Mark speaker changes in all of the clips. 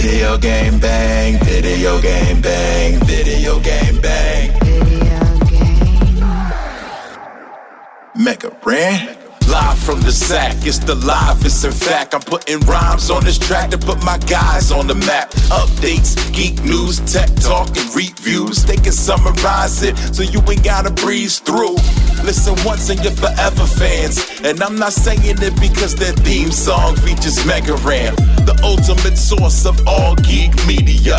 Speaker 1: Video game bang, video game bang, video game bang. Video game. Mega Ran. Live from the sack, it's the livest. In fact, I'm putting rhymes on this track to put my guys on the map. Updates, geek news, tech talk, and reviews. They can summarize it so you ain't gotta breeze through. Listen once and you're forever fans. And I'm not saying it because their theme song features Mega Ran, the ultimate source of all geek media.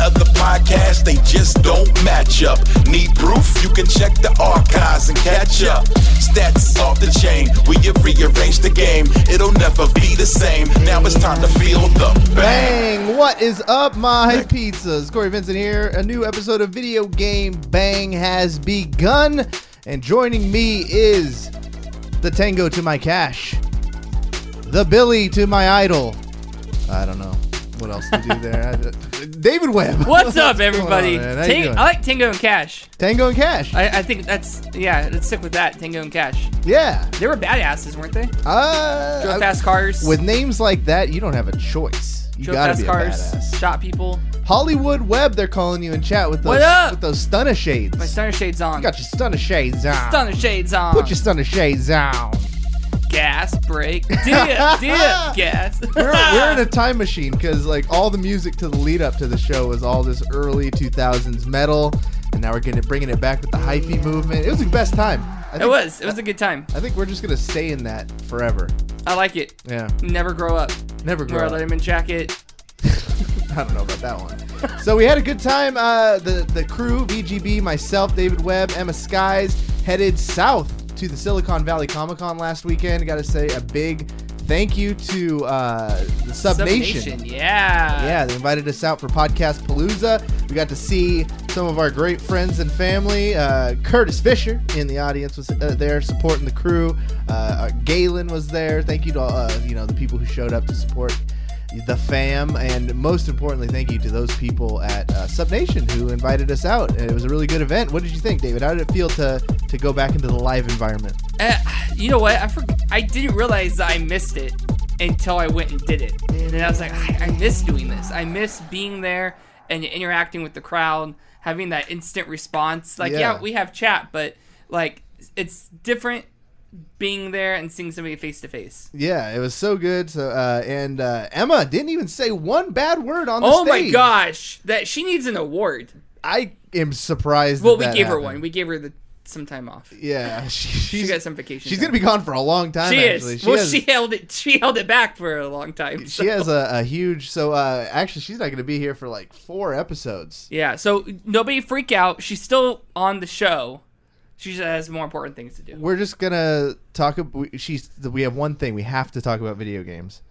Speaker 1: Other podcasts, they just don't match up. Need proof? You can check the archives and catch up. Stats off the chain, we have rearranged the game. It'll never be the same. Now it's time to feel the bang.
Speaker 2: What is up, my pizzas? Cory, Vincent here. A new episode of Video Game Bang has begun. And joining me is the Tango to my cash, the Billy to my idol. I don't know what else to do there. David Webb.
Speaker 3: What's up, everybody? I like Tango and Cash.
Speaker 2: Tango and Cash.
Speaker 3: I think let's stick with that. Tango and Cash.
Speaker 2: Yeah.
Speaker 3: They were badasses, weren't they? Drove fast cars.
Speaker 2: With names like that, you don't have a choice. You gotta be a badass.
Speaker 3: Shot people.
Speaker 2: Hollywood Webb, they're calling you in chat with those stunner shades.
Speaker 3: My stunner shades on.
Speaker 2: You got your stunner shades on.
Speaker 3: Stunner shades on.
Speaker 2: Put your stunner shades on.
Speaker 3: Gas, brake, dip, gas.
Speaker 2: We're in a time machine because like all the music to the lead up to the show was all this early 2000s metal, and now we're bringing it back with the hyphy movement. It was the best time.
Speaker 3: It was a good time.
Speaker 2: I think we're just gonna stay in that forever.
Speaker 3: I like it.
Speaker 2: Yeah.
Speaker 3: Never grow up.
Speaker 2: Never grow up.
Speaker 3: Wear a Letterman jacket.
Speaker 2: I don't know about that one. So we had a good time. The crew, VGB, myself, David Webb, Emma Skies, headed south to the Silicon Valley Comic-Con last weekend. Got to say a big thank you to the Subnation.
Speaker 3: Yeah.
Speaker 2: Yeah, they invited us out for Podcastpalooza. We got to see some of our great friends and family. Curtis Fisher in the audience was there supporting the crew. Galen was there. Thank you to the people who showed up to support the fam, and most importantly, thank you to those people at Subnation who invited us out. And it was a really good event. What did you think, David? How did it feel to go back into the live environment?
Speaker 3: You know what? I didn't realize that I missed it until I went and did it. And I was like, I miss doing this. I miss being there and interacting with the crowd, having that instant response. Like, yeah we have chat, but like it's different being there and seeing somebody face to face.
Speaker 2: Yeah, it was so good. So and Emma didn't even say one bad word on the stage.
Speaker 3: Oh my gosh, that she needs an award.
Speaker 2: I am surprised.
Speaker 3: Well, we gave her one. We gave her some time off.
Speaker 2: Yeah,
Speaker 3: she got some vacation.
Speaker 2: She's gonna be gone for a long time.
Speaker 3: She
Speaker 2: actually.
Speaker 3: is. She held it back for a long time.
Speaker 2: She has a huge. So actually, she's not gonna be here for like 4 episodes.
Speaker 3: Yeah. So nobody freak out. She's still on the show. She just has more important things to do.
Speaker 2: We're just gonna talk. We have one thing. We have to talk about video games.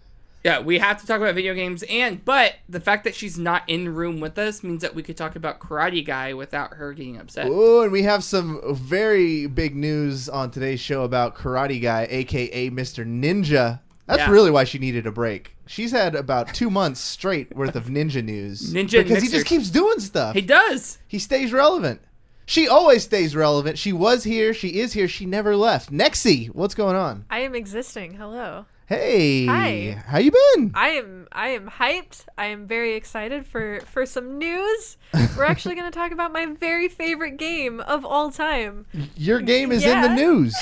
Speaker 3: Yeah, we have to talk about video games, but the fact that she's not in the room with us means that we could talk about Karate Guy without her getting upset.
Speaker 2: Oh, and we have some very big news on today's show about Karate Guy, aka Mr. Ninja. That's really why she needed a break. She's had about 2 months straight worth of ninja news. Because he just keeps doing stuff.
Speaker 3: He does.
Speaker 2: He stays relevant. She always stays relevant. She was here. She is here. She never left. Nexy, what's going on?
Speaker 4: I am existing. Hello.
Speaker 2: Hey.
Speaker 4: Hi.
Speaker 2: How you been?
Speaker 4: I am hyped. I am very excited for some news. We're actually going to talk about my very favorite game of all time.
Speaker 2: Your game is in the news.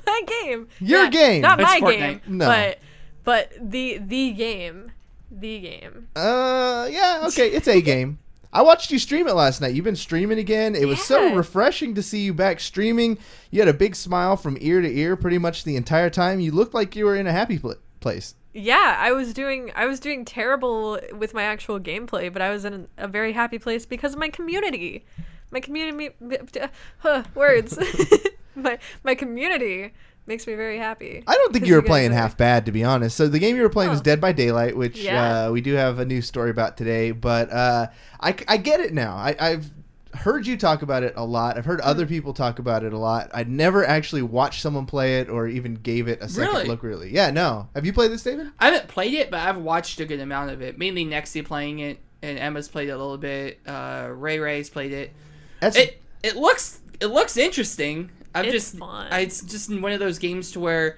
Speaker 4: My game.
Speaker 2: Your game.
Speaker 4: Not my
Speaker 3: Fortnite.
Speaker 4: game.
Speaker 2: No.
Speaker 4: But the game. The game.
Speaker 2: Yeah, okay. It's a game. I watched you stream it last night. You've been streaming again. It was so refreshing to see you back streaming. You had a big smile from ear to ear pretty much the entire time. You looked like you were in a happy place.
Speaker 4: Yeah, I was doing terrible with my actual gameplay, but I was in a very happy place because of my community. My community words. my community makes me very happy.
Speaker 2: I don't think you were playing half bad, to be honest. So the game you were playing was Dead by Daylight, which we do have a new story about today. But I get it now. I've heard you talk about it a lot. I've heard other people talk about it a lot. I'd never actually watched someone play it or even gave it a second look, really. Yeah, no. Have you played this, David?
Speaker 3: I haven't played it, but I've watched a good amount of it. Mainly Nexy playing it, and Emma's played it a little bit. Ray's played it. It looks interesting.
Speaker 4: Fun.
Speaker 3: It's just one of those games to where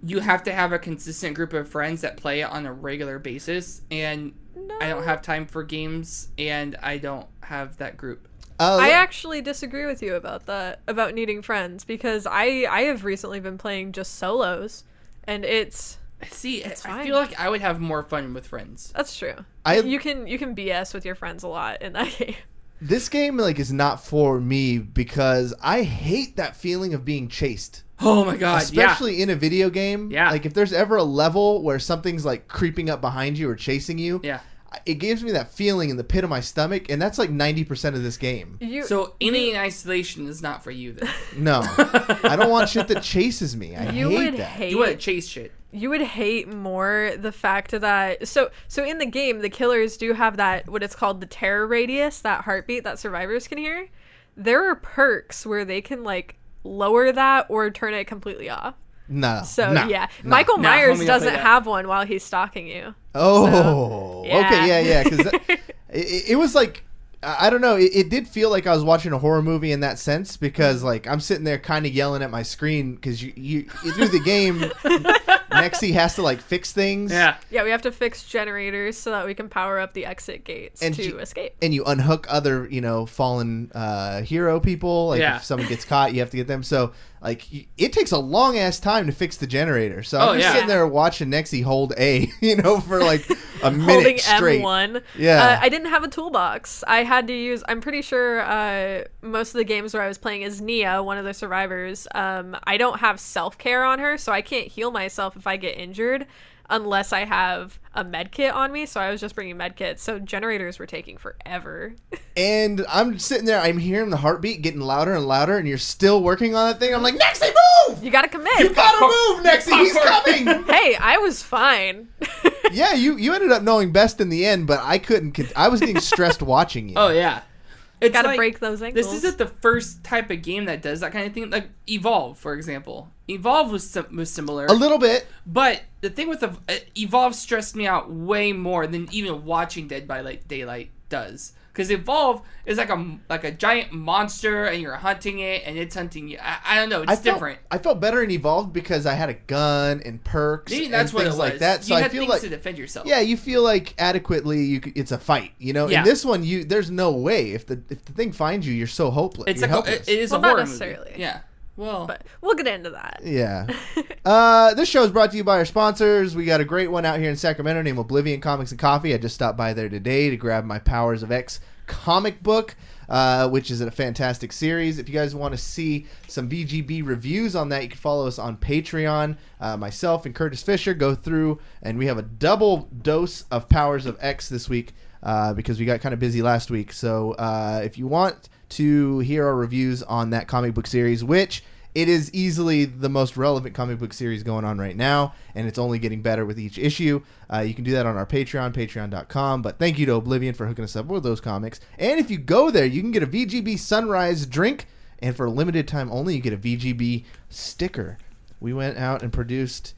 Speaker 3: you have to have a consistent group of friends that play it on a regular basis, and I don't have time for games, and I don't have that group.
Speaker 4: I actually disagree with you about that, about needing friends, because I have recently been playing just solos, and it's
Speaker 3: I feel like I would have more fun with friends.
Speaker 4: That's true. You can BS with your friends a lot in that game.
Speaker 2: This game is not for me because I hate that feeling of being chased.
Speaker 3: Oh my god,
Speaker 2: especially in a video game.
Speaker 3: Yeah.
Speaker 2: Like if there's ever a level where something's like creeping up behind you or chasing you.
Speaker 3: Yeah.
Speaker 2: It gives me that feeling in the pit of my stomach, and that's like 90% of this game.
Speaker 3: So Alien Isolation is not for you then?
Speaker 2: No. I don't want shit that chases me. I hate that.
Speaker 3: You want to chase shit.
Speaker 4: You would hate more the fact that so in the game the killers do have that, what it's called, the terror radius, that heartbeat that survivors can hear. There are perks where they can like lower that or turn it completely off.
Speaker 2: No.
Speaker 4: So Michael Myers doesn't have one while he's stalking you.
Speaker 2: Oh. So, okay, because it was like, I don't know. It did feel like I was watching a horror movie in that sense, because like I'm sitting there kind of yelling at my screen because you through the game, Nexy has to like fix things.
Speaker 4: Yeah, we have to fix generators so that we can power up the exit gates to escape.
Speaker 2: And you unhook other fallen hero people. Like if someone gets caught, you have to get them. So like it takes a long ass time to fix the generator. So I'm just sitting there watching Nexy hold A, for like a minute
Speaker 4: holding
Speaker 2: straight.
Speaker 4: M1.
Speaker 2: Yeah,
Speaker 4: I didn't have a toolbox. I had to use. I'm pretty sure most of the games where I was playing as Nia, one of the survivors. I don't have self-care on her, so I can't heal myself if I get injured unless I have a med kit on me. So I was just bringing med kits. So generators were taking forever.
Speaker 2: And I'm sitting there, I'm hearing the heartbeat getting louder and louder, and you're still working on that thing. I'm like, Nexy, move!
Speaker 4: You gotta commit.
Speaker 2: You gotta move, Nexy. He's coming.
Speaker 4: Hey, I was fine.
Speaker 2: Yeah, you ended up knowing best in the end, but I couldn't. I was getting stressed watching you.
Speaker 3: Oh yeah. It's
Speaker 4: gotta break those ankles.
Speaker 3: This isn't the first type of game that does that kind of thing. Like Evolve, for example. Evolve was similar.
Speaker 2: A little bit.
Speaker 3: But the thing with Evolve stressed me out way more than even watching Dead by Daylight does. Because Evolve is like a giant monster, and you're hunting it, and it's hunting you. I don't know. It's different.
Speaker 2: I felt better in Evolve because I had a gun and perks.
Speaker 3: Maybe that's
Speaker 2: and
Speaker 3: what
Speaker 2: things
Speaker 3: it was.
Speaker 2: like that. So
Speaker 3: you
Speaker 2: I
Speaker 3: had
Speaker 2: feel
Speaker 3: things
Speaker 2: like
Speaker 3: to defend yourself.
Speaker 2: Yeah, you feel like adequately. It's a fight. Yeah. In this one, this no way. If the thing finds you, you're so hopeless.
Speaker 3: It's
Speaker 2: helpless.
Speaker 3: It is
Speaker 4: well,
Speaker 3: a horror
Speaker 4: not necessarily.
Speaker 3: movie. Yeah. Well,
Speaker 4: but we'll get into that.
Speaker 2: Yeah. This show is brought to you by our sponsors. We got a great one out here in Sacramento named Oblivion Comics and Coffee. I just stopped by there today to grab my Powers of X comic book, which is a fantastic series. If you guys want to see some VGB reviews on that, you can follow us on Patreon. Myself and Curtis Fisher go through, and we have a double dose of Powers of X this week because we got kind of busy last week. So if you want to hear our reviews on that comic book series, which it is easily the most relevant comic book series going on right now, and it's only getting better with each issue. You can do that on our Patreon, patreon.com. But thank you to Oblivion for hooking us up with those comics. And if you go there, you can get a VGB Sunrise drink, and for a limited time only, you get a VGB sticker. We went out and produced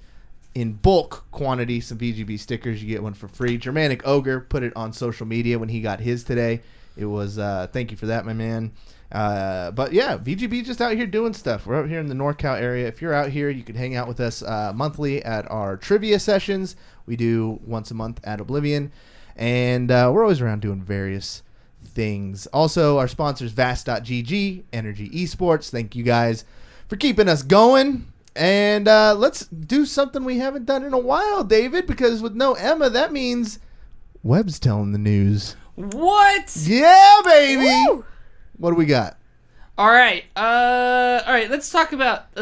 Speaker 2: in bulk quantity some VGB stickers. You get one for free. Germanic Ogre put it on social media when he got his today. It was thank you for that, my man. But yeah, VGB just out here doing stuff. We're out here in the NorCal area. If you're out here, you can hang out with us monthly at our trivia sessions. We do once a month at Oblivion, and we're always around doing various things. Also, our sponsors, Vast.gg, Energy Esports. Thank you guys for keeping us going. And let's do something we haven't done in a while, David, because with no Emma, that means Webb's telling the news.
Speaker 3: What?
Speaker 2: Yeah, baby.
Speaker 4: Woo!
Speaker 2: What do we got?
Speaker 3: All right. Let's talk about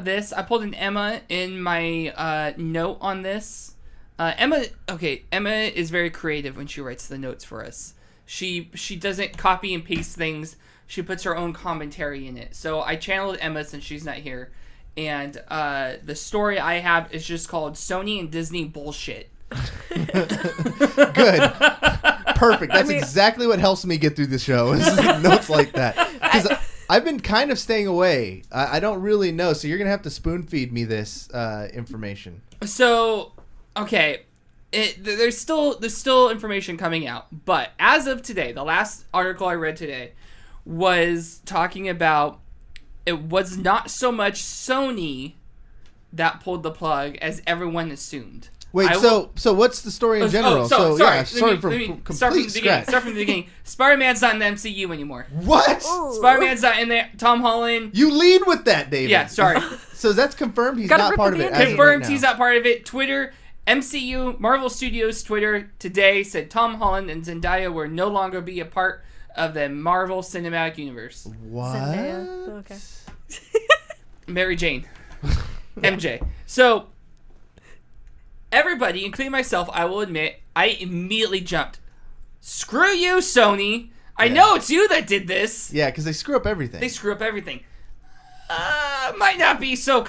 Speaker 3: this. I pulled an Emma in my note on this. Emma is very creative when she writes the notes for us. She doesn't copy and paste things. She puts her own commentary in it. So I channeled Emma since she's not here, and the story I have is just called Sony and Disney Bullshit.
Speaker 2: Good. Perfect. That's exactly what helps me get through the show. Is notes like that. Because I've been kind of staying away. I don't really know. So you're going to have to spoon feed me this information.
Speaker 3: So, okay. There's still information coming out. But as of today, the last article I read today was talking about it was not so much Sony that pulled the plug as everyone assumed.
Speaker 2: Wait, so what's the story in general?
Speaker 3: Sorry.
Speaker 2: Yeah,
Speaker 3: Start from the beginning. Spider-Man's not in the MCU anymore.
Speaker 2: What?
Speaker 4: Ooh.
Speaker 3: Spider-Man's not in there. Tom Holland.
Speaker 2: You lead with that, David.
Speaker 3: Yeah, sorry.
Speaker 2: So that's confirmed. He's
Speaker 4: Gotta
Speaker 2: not
Speaker 4: rip
Speaker 2: part of
Speaker 4: the
Speaker 2: it.
Speaker 4: Band-Aid.
Speaker 3: Confirmed he's not part of it. Twitter, MCU, Marvel Studios Twitter today said Tom Holland and Zendaya will no longer be a part of the Marvel Cinematic Universe.
Speaker 2: What?
Speaker 4: Zendaya. Okay.
Speaker 3: Mary Jane. MJ. So, everybody, including myself, I will admit, I immediately jumped. Screw you, Sony. I know it's you that did this.
Speaker 2: Yeah, because they screw up everything.
Speaker 3: They screw up everything. Might not be so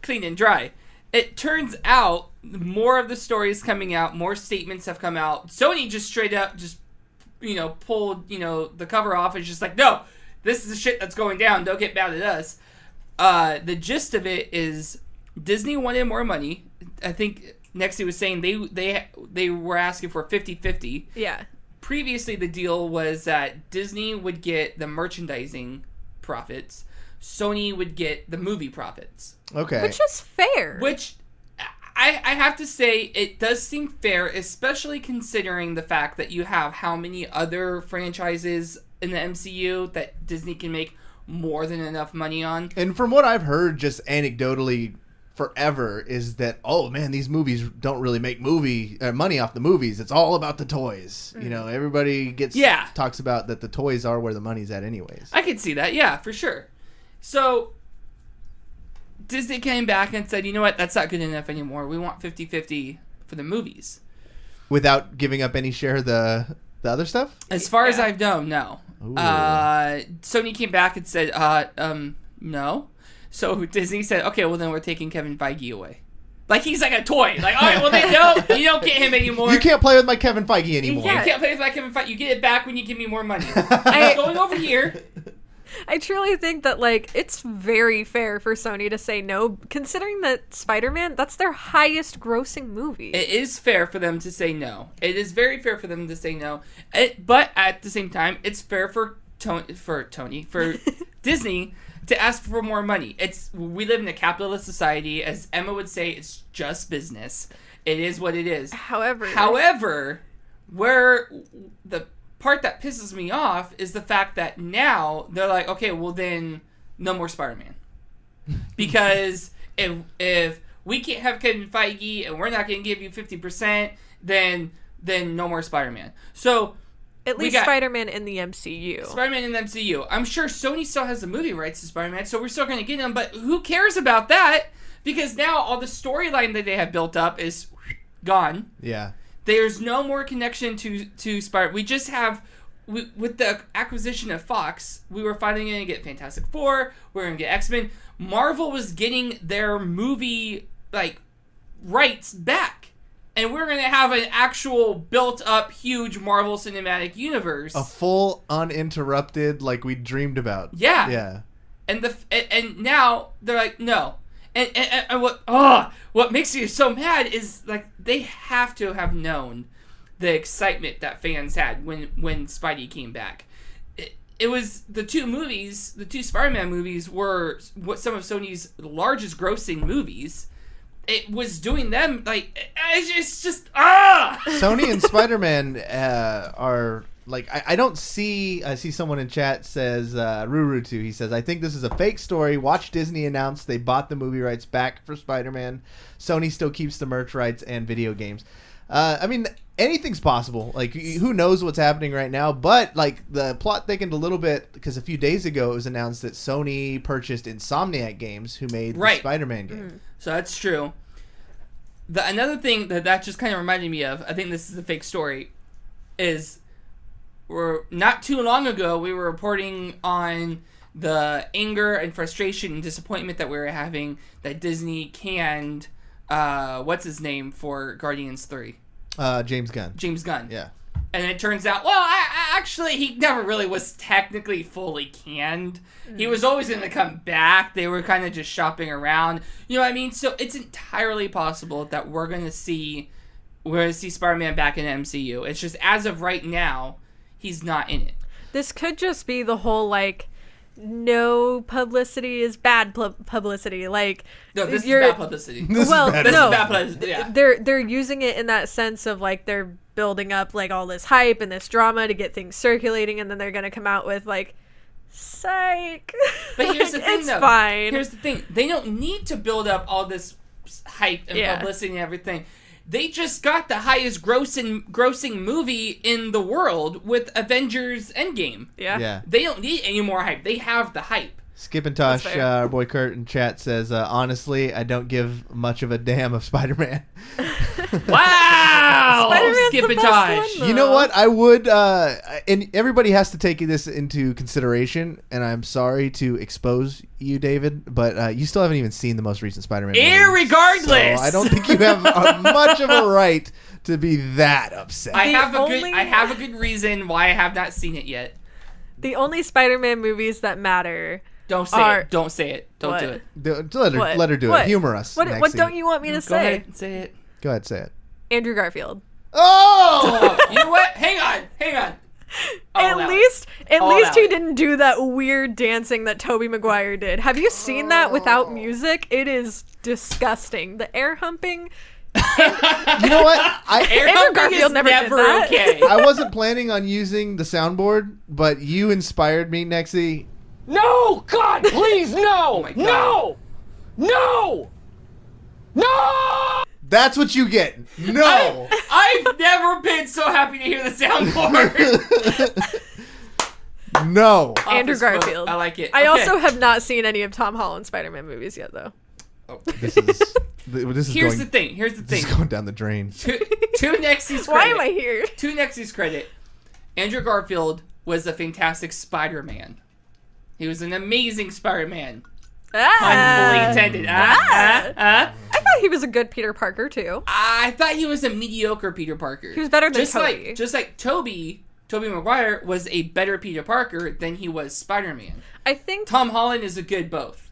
Speaker 3: clean and dry. It turns out more of the stories coming out, more statements have come out. Sony just straight up pulled, the cover off and just like, no, this is the shit that's going down. Don't get mad at us. The gist of it is Disney wanted more money. I think Nexie was saying they were asking for 50-50.
Speaker 4: Yeah.
Speaker 3: Previously, the deal was that Disney would get the merchandising profits. Sony would get the movie profits.
Speaker 2: Okay.
Speaker 4: Which is fair.
Speaker 3: Which I have to say, it does seem fair, especially considering the fact that you have how many other franchises in the MCU that Disney can make more than enough money on.
Speaker 2: And from what I've heard, just anecdotally forever, is that, oh man, these movies don't really make money off the movies. It's all about the toys.
Speaker 4: Mm.
Speaker 2: Everybody talks about that the toys are where the money's at anyways.
Speaker 3: I could see that, yeah, for sure. So Disney came back and said, you know what, that's not good enough anymore. We want 50-50 for the movies.
Speaker 2: Without giving up any share of the other stuff?
Speaker 3: As far as I've known, no.
Speaker 2: Ooh.
Speaker 3: Sony came back and said, no. So Disney said, okay, well then we're taking Kevin Feige away. Like he's like a toy. Like, all right, well then no, you don't get him anymore.
Speaker 2: You can't play with my Kevin Feige anymore.
Speaker 3: You can't play with my Kevin Feige. You get it back when you give me more money. I'm going over here.
Speaker 4: I truly think that, it's very fair for Sony to say no, considering that Spider-Man, that's their highest grossing movie.
Speaker 3: It is fair for them to say no. It is very fair for them to say no. But at the same time, it's fair for Disney to ask for more money. We live in a capitalist society. As Emma would say, it's just business. It is what it is. However, where the part that pisses me off is the fact that now they're like, okay, well then no more Spider-Man. Because if we can't have Kevin Feige and we're not going to give you 50%, then no more Spider-Man. So
Speaker 4: at least Spider-Man in the MCU.
Speaker 3: Spider-Man in the MCU. I'm sure Sony still has the movie rights to Spider-Man, so we're still going to get him, but who cares about that? Because now all the storyline that they have built up is gone.
Speaker 2: Yeah.
Speaker 3: There's no more connection to Spider. We just have, with the acquisition of Fox, we were finally going to get Fantastic Four. We're going to get X-Men. Marvel was getting their movie rights back, and we're going to have an actual built-up, huge Marvel Cinematic Universe.
Speaker 2: A full, uninterrupted, like we dreamed about.
Speaker 3: Yeah.
Speaker 2: Yeah.
Speaker 3: And now they're like, no. And what makes you so mad is they have to have known the excitement that fans had when Spidey came back. It was the two Spider-Man movies were some of Sony's largest grossing movies. It was doing them it's just
Speaker 2: Sony and Spider-Man are. I don't see... I see someone in chat says, Rurutu, he says, I think this is a fake story. Watch Disney announce they bought the movie rights back for Spider-Man. Sony still keeps the merch rights and video games. Anything's possible. Who knows what's happening right now? But, the plot thickened a little bit because a few days ago it was announced that Sony purchased Insomniac Games, who made the Spider-Man game.
Speaker 4: Mm-hmm.
Speaker 3: So that's true. Another thing that just kind of reminded me of, I think this is a fake story, is... not too long ago, we were reporting on the anger and frustration and disappointment that we were having that Disney canned, what's his name for Guardians 3?
Speaker 2: James Gunn.
Speaker 3: James Gunn.
Speaker 2: Yeah.
Speaker 3: And it turns out, well, actually, he never really was technically fully canned. He was always going to come back. They were kind of just shopping around. You know what I mean? So it's entirely possible that we're going to see Spider-Man back in the MCU. It's just, as of right now, he's not in it.
Speaker 4: This could just be the whole, no publicity is bad publicity. Like,
Speaker 3: No, this is bad publicity.
Speaker 2: This
Speaker 4: well,
Speaker 2: is bad.
Speaker 3: This
Speaker 4: no,
Speaker 3: is bad publicity. Yeah.
Speaker 4: they're using it in that sense of like they're building up like all this hype and this drama to get things circulating, and then they're gonna come out with like, psych.
Speaker 3: But here's the thing,
Speaker 4: it's
Speaker 3: though.
Speaker 4: fine.
Speaker 3: Here's the thing. They don't need to build up all this hype and publicity and everything. They just got the highest grossing movie in the world with Avengers Endgame.
Speaker 4: Yeah.
Speaker 3: They don't need any more hype. They have the hype.
Speaker 2: Skip and Tosh,
Speaker 4: That's fair.
Speaker 2: our boy Kurt in chat says, honestly, I don't give much of a damn of Spider-Man.
Speaker 3: Wow!
Speaker 4: Spider-Man's
Speaker 3: Skip
Speaker 4: the
Speaker 3: and
Speaker 4: best
Speaker 3: Tosh.
Speaker 4: one,
Speaker 2: You know what? I would, and everybody has to take this into consideration, and I'm sorry to expose you, David, but you still haven't even seen the most recent Spider-Man movie.
Speaker 3: Irregardless!
Speaker 2: So I don't think you have much of a right to be that upset.
Speaker 3: I have
Speaker 4: only-
Speaker 3: a good reason why I have not seen it yet.
Speaker 4: The only Spider-Man movies that matter.
Speaker 3: Don't say
Speaker 4: Are-
Speaker 3: it. Don't say it. Don't
Speaker 4: What?
Speaker 3: do it.
Speaker 4: What?
Speaker 2: Let her do
Speaker 4: What?
Speaker 2: it. Humor us.
Speaker 4: What
Speaker 2: Nexie.
Speaker 4: don't you want me to
Speaker 3: Go
Speaker 4: say?
Speaker 3: ahead and say it.
Speaker 2: Go ahead, say it.
Speaker 4: Andrew Garfield.
Speaker 2: Oh!
Speaker 3: You know what? Hang on.
Speaker 4: At least
Speaker 3: All
Speaker 4: he
Speaker 3: out.
Speaker 4: didn't do that weird dancing that Tobey Maguire did. Have you seen that
Speaker 3: Oh.
Speaker 4: without music? It is disgusting. The air humping.
Speaker 2: You know what?
Speaker 3: Air
Speaker 4: Andrew
Speaker 3: humping
Speaker 4: Garfield
Speaker 3: is
Speaker 4: never did
Speaker 3: never
Speaker 4: that.
Speaker 3: okay.
Speaker 2: I wasn't planning on using the soundboard, but you inspired me, Nexie.
Speaker 5: No! God, please, no!
Speaker 3: Oh my God.
Speaker 5: No! No!
Speaker 2: That's what you get. No.
Speaker 3: I've never been so happy to hear the soundboard.
Speaker 2: No.
Speaker 4: Andrew
Speaker 3: Office quote.
Speaker 4: Garfield.
Speaker 3: I like it.
Speaker 4: I
Speaker 3: Okay.
Speaker 4: also have not seen any of Tom Holland's Spider-Man movies yet, though.
Speaker 2: This is
Speaker 3: Here's
Speaker 2: going,
Speaker 3: the thing. Here's the
Speaker 2: This
Speaker 3: thing.
Speaker 2: is going down the drain.
Speaker 3: To Nexie's credit.
Speaker 4: Why am I here?
Speaker 3: To Nexie's credit, Andrew Garfield was a fantastic Spider-Man. He was an amazing Spider-Man. Pun fully intended.
Speaker 4: I thought he was a good Peter Parker too.
Speaker 3: I thought he was a mediocre Peter Parker.
Speaker 4: He was better than
Speaker 3: just
Speaker 4: Tobey.
Speaker 3: Like Tobey Maguire was a better Peter Parker than he was Spider-Man.
Speaker 4: I think
Speaker 3: Tom Holland is a good both.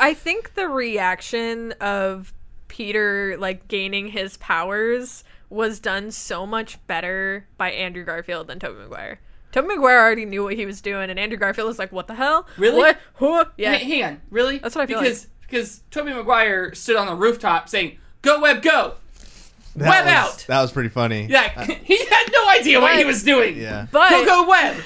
Speaker 4: I think the reaction of Peter like gaining his powers was done so much better by Andrew Garfield than Tobey Maguire. Tobey Maguire already knew what he was doing, and Andrew Garfield was like, "What the hell?
Speaker 3: Really?
Speaker 4: What? Who? Yeah."
Speaker 3: Hang on, really?
Speaker 4: That's what I feel
Speaker 3: because Tobey Maguire stood on the rooftop saying, "Go Webb, go!" Webb out.
Speaker 2: That was pretty funny.
Speaker 3: Yeah, he had no idea what he was doing.
Speaker 2: Yeah.
Speaker 4: But
Speaker 3: Go Webb.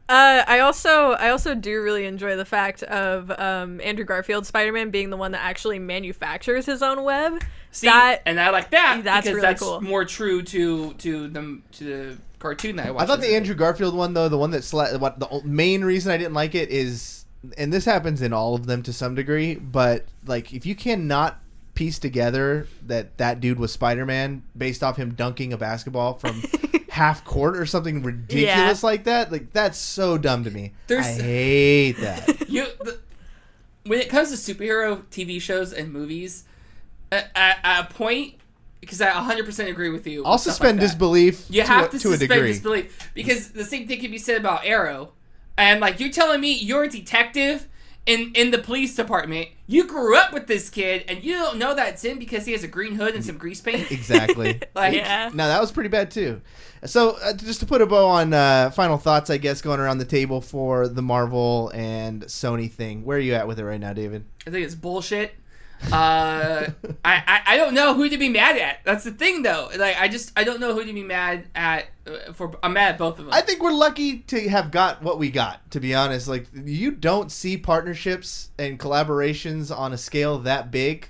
Speaker 4: I also do really enjoy the fact of Andrew Garfield's Spider-Man being the one that actually manufactures his own web.
Speaker 3: See, and I like that
Speaker 4: that's
Speaker 3: because
Speaker 4: really
Speaker 3: that's
Speaker 4: cool.
Speaker 3: more true to the cartoon that I watched.
Speaker 2: I thought the
Speaker 3: as a
Speaker 2: Andrew Garfield one, though, the one that the main reason I didn't like it is, and this happens in all of them to some degree, but like if you cannot piece together that dude was Spider-Man based off him dunking a basketball from half court or something ridiculous like that, like that's so dumb to me. I hate that.
Speaker 3: When it comes to superhero TV shows and movies, at a point, because I 100% agree with you.
Speaker 2: I'll
Speaker 3: with stuff
Speaker 2: suspend
Speaker 3: like that.
Speaker 2: disbelief
Speaker 3: You have to
Speaker 2: to a
Speaker 3: suspend
Speaker 2: degree.
Speaker 3: disbelief because the same thing can be said about Arrow. And like you're telling me you're a detective in the police department. You grew up with this kid and you don't know that's him because he has a green hood and some grease paint.
Speaker 2: Exactly.
Speaker 3: Like,
Speaker 4: Yeah.
Speaker 2: No, that was pretty bad too. So just to put a bow on final thoughts, I guess, going around the table for the Marvel and Sony thing. Where are you at with it right now, David?
Speaker 3: I think it's bullshit. I don't know who to be mad at. That's the thing, though. Like, I don't know who to be mad at. I'm mad at both of them.
Speaker 2: I think we're lucky to have got what we got, to be honest. Like, you don't see partnerships and collaborations on a scale that big,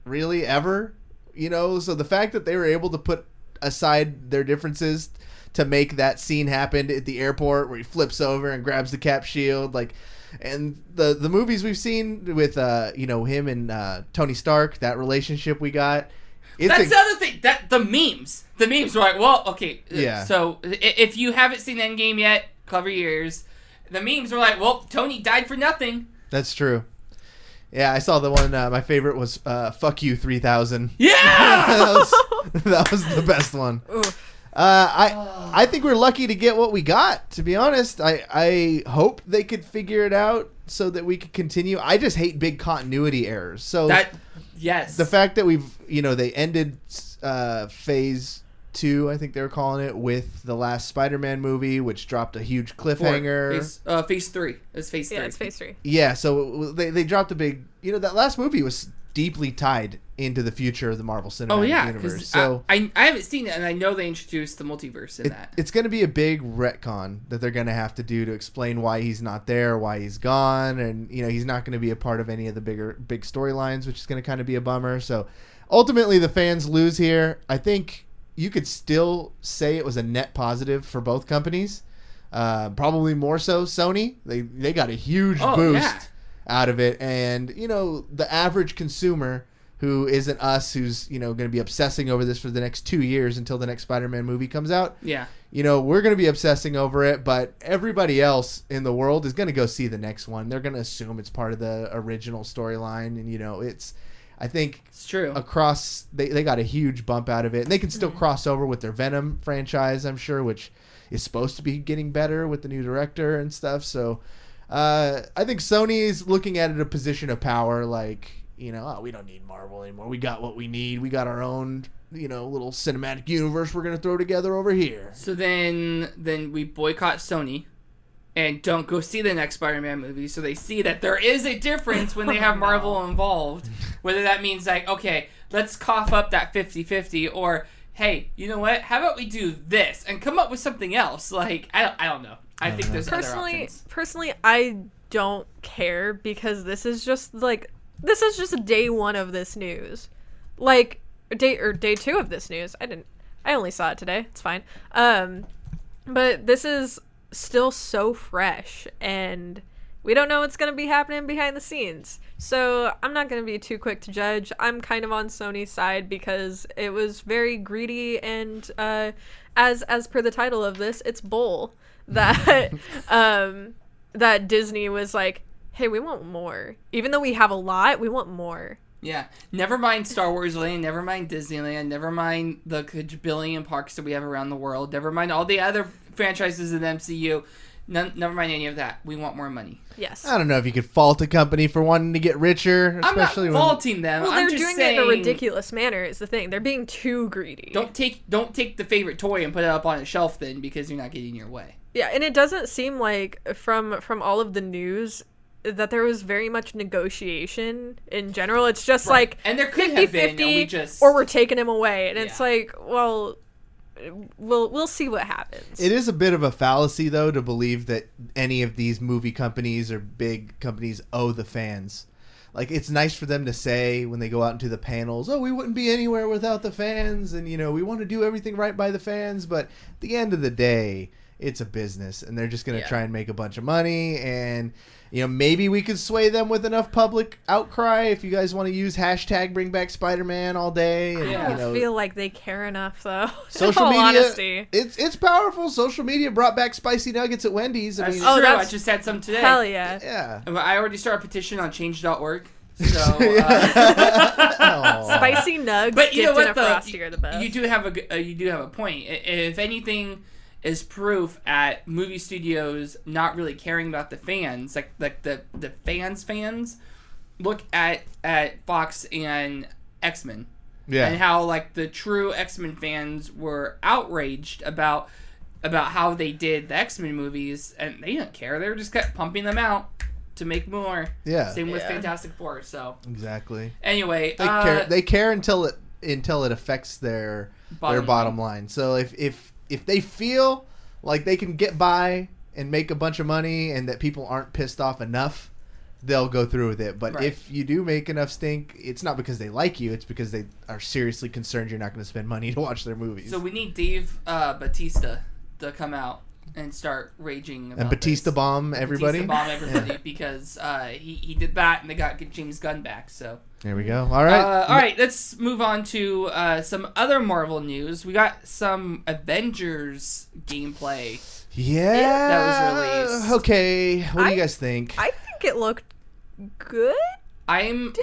Speaker 2: really, ever. You know, so the fact that they were able to put aside their differences to make that scene happen at the airport where he flips over and grabs the Cap shield, like, and the movies we've seen with him and Tony Stark, that relationship we got.
Speaker 3: That's the other thing. That the memes were like, well, okay,
Speaker 2: Yeah.
Speaker 3: So if you haven't seen Endgame yet, cover your ears. The memes were like, well, Tony died for nothing.
Speaker 2: That's true. Yeah, I saw the one. My favorite was "Fuck You 3000."
Speaker 3: Yeah.
Speaker 2: that was the best one.
Speaker 4: Oof.
Speaker 2: I think we're lucky to get what we got. To be honest, I hope they could figure it out so that we could continue. I just hate big continuity errors. So
Speaker 3: Yes.
Speaker 2: the fact that we've they ended phase 2, I think they were calling it, with the last Spider-Man movie, which dropped a huge cliffhanger.
Speaker 3: Phase 3. It's Phase 3.
Speaker 4: Yeah, it's Phase 3.
Speaker 2: Yeah, so they dropped a big... that last movie was deeply tied into the future of the Marvel Cinematic Universe. So
Speaker 3: I haven't seen it, and I know they introduced the multiverse in that.
Speaker 2: It's going to be a big retcon that they're going to have to do to explain why he's not there, why he's gone, and he's not going to be a part of any of the big storylines, which is going to kind of be a bummer. So ultimately, the fans lose here. I think you could still say it was a net positive for both companies. Probably more so Sony. They got a huge boost out of it, and the average consumer who isn't us, who's going to be obsessing over this for the next 2 years until the next Spider-Man movie comes out.
Speaker 3: Yeah.
Speaker 2: We're going to be obsessing over it, but everybody else in the world is going to go see the next one. They're going to assume it's part of the original storyline, and I think
Speaker 3: it's true.
Speaker 2: Across, they got a huge bump out of it, and they can still cross over with their Venom franchise, I'm sure, which is supposed to be getting better with the new director and stuff. So I think Sony is looking at it in a position of power, like, we don't need Marvel anymore. We got what we need. We got our own, little cinematic universe we're going to throw together over here.
Speaker 3: So then we boycott Sony and don't go see the next Spider-Man movie, so they see that there is a difference when they have Marvel involved. Whether that means, like, okay, let's cough up that 50-50, or, hey, you know what? How about we do this and come up with something else? Like, I don't know. I think there's other options.
Speaker 4: Personally, I don't care, because this is just a day one of this news. Like, day 2 of this news. I only saw it today. It's fine. But this is still so fresh, and we don't know what's going to be happening behind the scenes. So I'm not going to be too quick to judge. I'm kind of on Sony's side, because it was very greedy, and as per the title of this, it's bull that that Disney was like, hey, we want more. Even though we have a lot, we want more.
Speaker 3: Yeah. Never mind Star Wars Land, never mind Disneyland, never mind the billion parks that we have around the world, never mind all the other franchises in the MCU. Never mind any of that. We want more money.
Speaker 4: Yes.
Speaker 2: I don't know if you could fault a company for wanting to get richer. Especially
Speaker 3: I'm not faulting them.
Speaker 4: Well,
Speaker 3: I'm
Speaker 4: they're
Speaker 3: just
Speaker 4: doing it in a
Speaker 3: saying,
Speaker 4: ridiculous manner is the thing. They're being too greedy.
Speaker 3: Don't take the favorite toy and put it up on a shelf then, because you're not getting your way.
Speaker 4: Yeah, and it doesn't seem like from all of the news that there was very much negotiation in general. It's just like,
Speaker 3: and there could
Speaker 4: 50-50,
Speaker 3: have been, and
Speaker 4: or we're taking him away, and it's like, well, we'll see what happens.
Speaker 2: It is a bit of a fallacy, though, to believe that any of these movie companies or big companies owe the fans. Like, it's nice for them to say when they go out into the panels, oh, we wouldn't be anywhere without the fans, and we want to do everything right by the fans. But at the end of the day, it's a business, and they're just going to try and make a bunch of money. And maybe we could sway them with enough public outcry if you guys want to use hashtag bring back Spider-Man all day. And,
Speaker 4: I don't feel like they care enough, though.
Speaker 2: Social
Speaker 4: in all
Speaker 2: media,
Speaker 4: honesty.
Speaker 2: it's powerful. Social media brought back spicy nuggets at Wendy's.
Speaker 3: That's true. I just had some today.
Speaker 4: Hell yeah.
Speaker 2: Yeah.
Speaker 3: I already started a petition on change.org. So,
Speaker 4: spicy nugs,
Speaker 3: but you know what?
Speaker 4: Frosty are the best.
Speaker 3: You do have a point. If anything is proof at movie studios not really caring about the fans, like the fans, look at Fox and X-Men.
Speaker 2: Yeah.
Speaker 3: And how, like, the true X-Men fans were outraged about how they did the X-Men movies, and they didn't care. They were just kept pumping them out to make more.
Speaker 2: Yeah.
Speaker 3: Same with Fantastic Four. So
Speaker 2: exactly.
Speaker 3: Anyway,
Speaker 2: they care until it affects their bottom line. So if they feel like they can get by and make a bunch of money and that people aren't pissed off enough, they'll go through with it. But if you do make enough stink, it's not because they like you. It's because they are seriously concerned you're not going to spend money to watch their movies.
Speaker 3: So we need Dave Bautista to come out and start raging about
Speaker 2: and Bautista
Speaker 3: this.
Speaker 2: Bomb everybody?
Speaker 3: Bautista Bomb everybody because he did that and they got James Gunn back. So
Speaker 2: there we go. All right.
Speaker 3: All right, let's move on to some other Marvel news. We got some Avengers gameplay.
Speaker 2: Yeah.
Speaker 3: That was released.
Speaker 2: Okay. What do you guys think?
Speaker 4: I think it looked good.
Speaker 3: I'm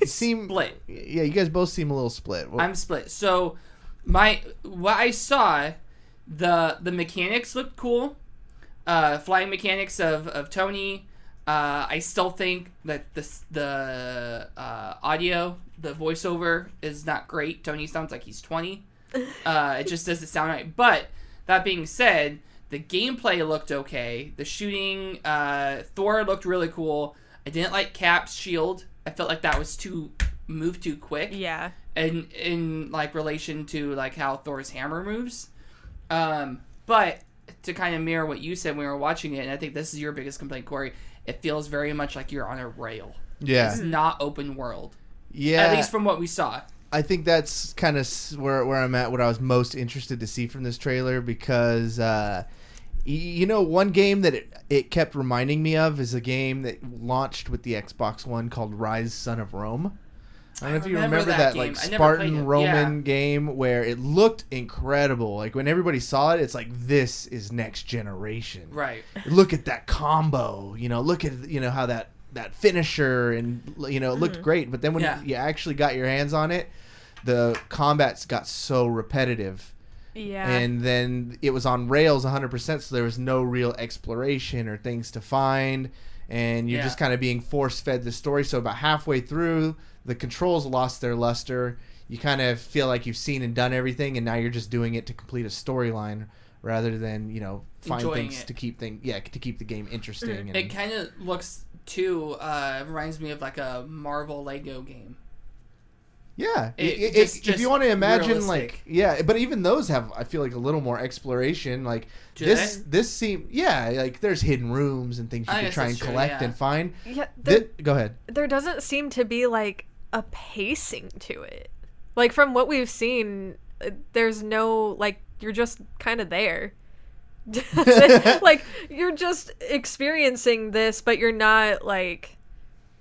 Speaker 3: split.
Speaker 2: Yeah, you guys both seem a little split.
Speaker 3: I'm split. So what I saw, the mechanics looked cool. Flying mechanics of Tony. I still think that the audio, the voiceover is not great. Tony sounds like he's 20. It just doesn't sound right. But that being said, the gameplay looked okay. The shooting, Thor looked really cool. I didn't like Cap's shield. I felt like that was moved too quick.
Speaker 4: Yeah.
Speaker 3: And in like relation to like how Thor's hammer moves. But to kind of mirror what you said when we were watching it, and I think this is your biggest complaint, Cory, it feels very much like you're on a rail.
Speaker 2: Yeah.
Speaker 3: It's not open world.
Speaker 2: Yeah.
Speaker 3: At least from what we saw.
Speaker 2: I think that's kind of where I'm at, what I was most interested to see from this trailer, because, one game that it kept reminding me of is a game that launched with the Xbox One called Rise, Son of Rome. I don't know if you remember that
Speaker 3: game.
Speaker 2: like Spartan Roman game where it looked incredible. Like when everybody saw it, it's like, this is next generation.
Speaker 3: Right.
Speaker 2: Look at that combo. Look at how that finisher, and it looked great. But then when you actually got your hands on it, the combats got so repetitive.
Speaker 4: Yeah.
Speaker 2: And then it was on rails 100%, so there was no real exploration or things to find, and you're just kind of being force-fed the story. So about halfway through, the controls lost their luster. You kind of feel like you've seen and done everything, and now you're just doing it to complete a storyline rather than, find
Speaker 3: enjoying
Speaker 2: things
Speaker 3: it.
Speaker 2: to keep the game interesting. And
Speaker 3: It kind of looks too reminds me of like a Marvel Lego game.
Speaker 2: Yeah,
Speaker 3: Just
Speaker 2: if you want to imagine,
Speaker 3: realistic.
Speaker 2: but even those have, I feel like, a little more exploration. Like this seems, like there's hidden rooms and things you can try and collect and find.
Speaker 4: Yeah.
Speaker 2: Go ahead.
Speaker 4: There doesn't seem to be like a pacing to it. Like from what we've seen, there's no like, you're just kind of there. Like you're just experiencing this, but you're not like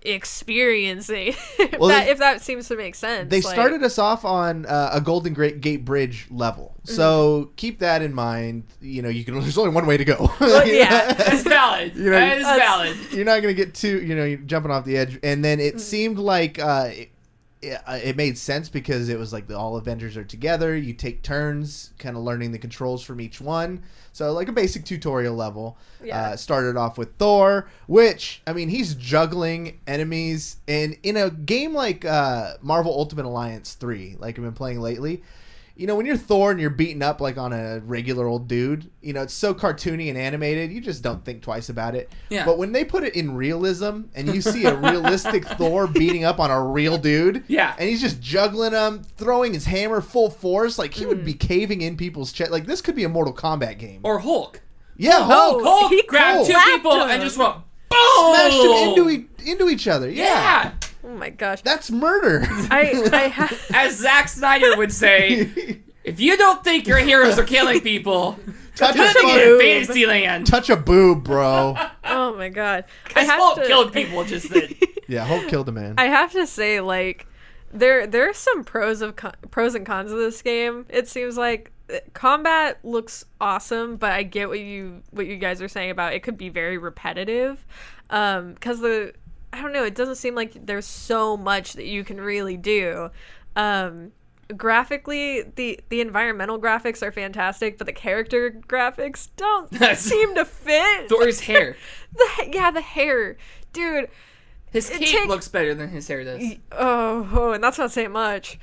Speaker 4: experiencing if that seems to make sense.
Speaker 2: They started us off on a Golden Gate Bridge level, so keep that in mind. There's only one way to go.
Speaker 4: Well, yeah.
Speaker 3: That's valid. That is valid.
Speaker 2: You're not going to get too you're jumping off the edge. And then it seemed like it made sense because it was like all Avengers are together. You take turns kind of learning the controls from each one. So like a basic tutorial level.
Speaker 4: Yeah.
Speaker 2: Started off with Thor, which, I mean, he's juggling enemies. And in a game like Marvel Ultimate Alliance 3, like I've been playing lately, when you're Thor and you're beating up like on a regular old dude, it's so cartoony and animated, you just don't think twice about it.
Speaker 3: Yeah.
Speaker 2: But when they put it in realism and you see a realistic Thor beating up on a real dude, and he's just juggling them, throwing his hammer full force, like he would be caving in people's chest. Like this could be a Mortal Kombat game.
Speaker 3: Or Hulk.
Speaker 2: Yeah, Hulk.
Speaker 3: Hulk
Speaker 4: he
Speaker 3: grabbed two people and just went boom!
Speaker 2: Smashed them into each other. Yeah.
Speaker 4: Oh my gosh.
Speaker 2: That's murder.
Speaker 3: As Zack Snyder would say, if you don't think your heroes are killing people,
Speaker 2: touch
Speaker 3: living in fantasy land.
Speaker 2: Touch a boob, bro.
Speaker 4: Oh my god.
Speaker 3: Because Hulk killed people just then.
Speaker 2: Yeah, Hulk killed a man.
Speaker 4: I have to say, like, there's some pros and cons of this game. It seems like combat looks awesome, but I get what you guys are saying about it could be very repetitive. Because I don't know, it doesn't seem like there's so much that you can really do. Graphically, the environmental graphics are fantastic, but the character graphics don't seem to fit.
Speaker 3: Thor's hair.
Speaker 4: The hair. Dude.
Speaker 3: His cape looks better than his hair does.
Speaker 4: Oh, and that's not saying much.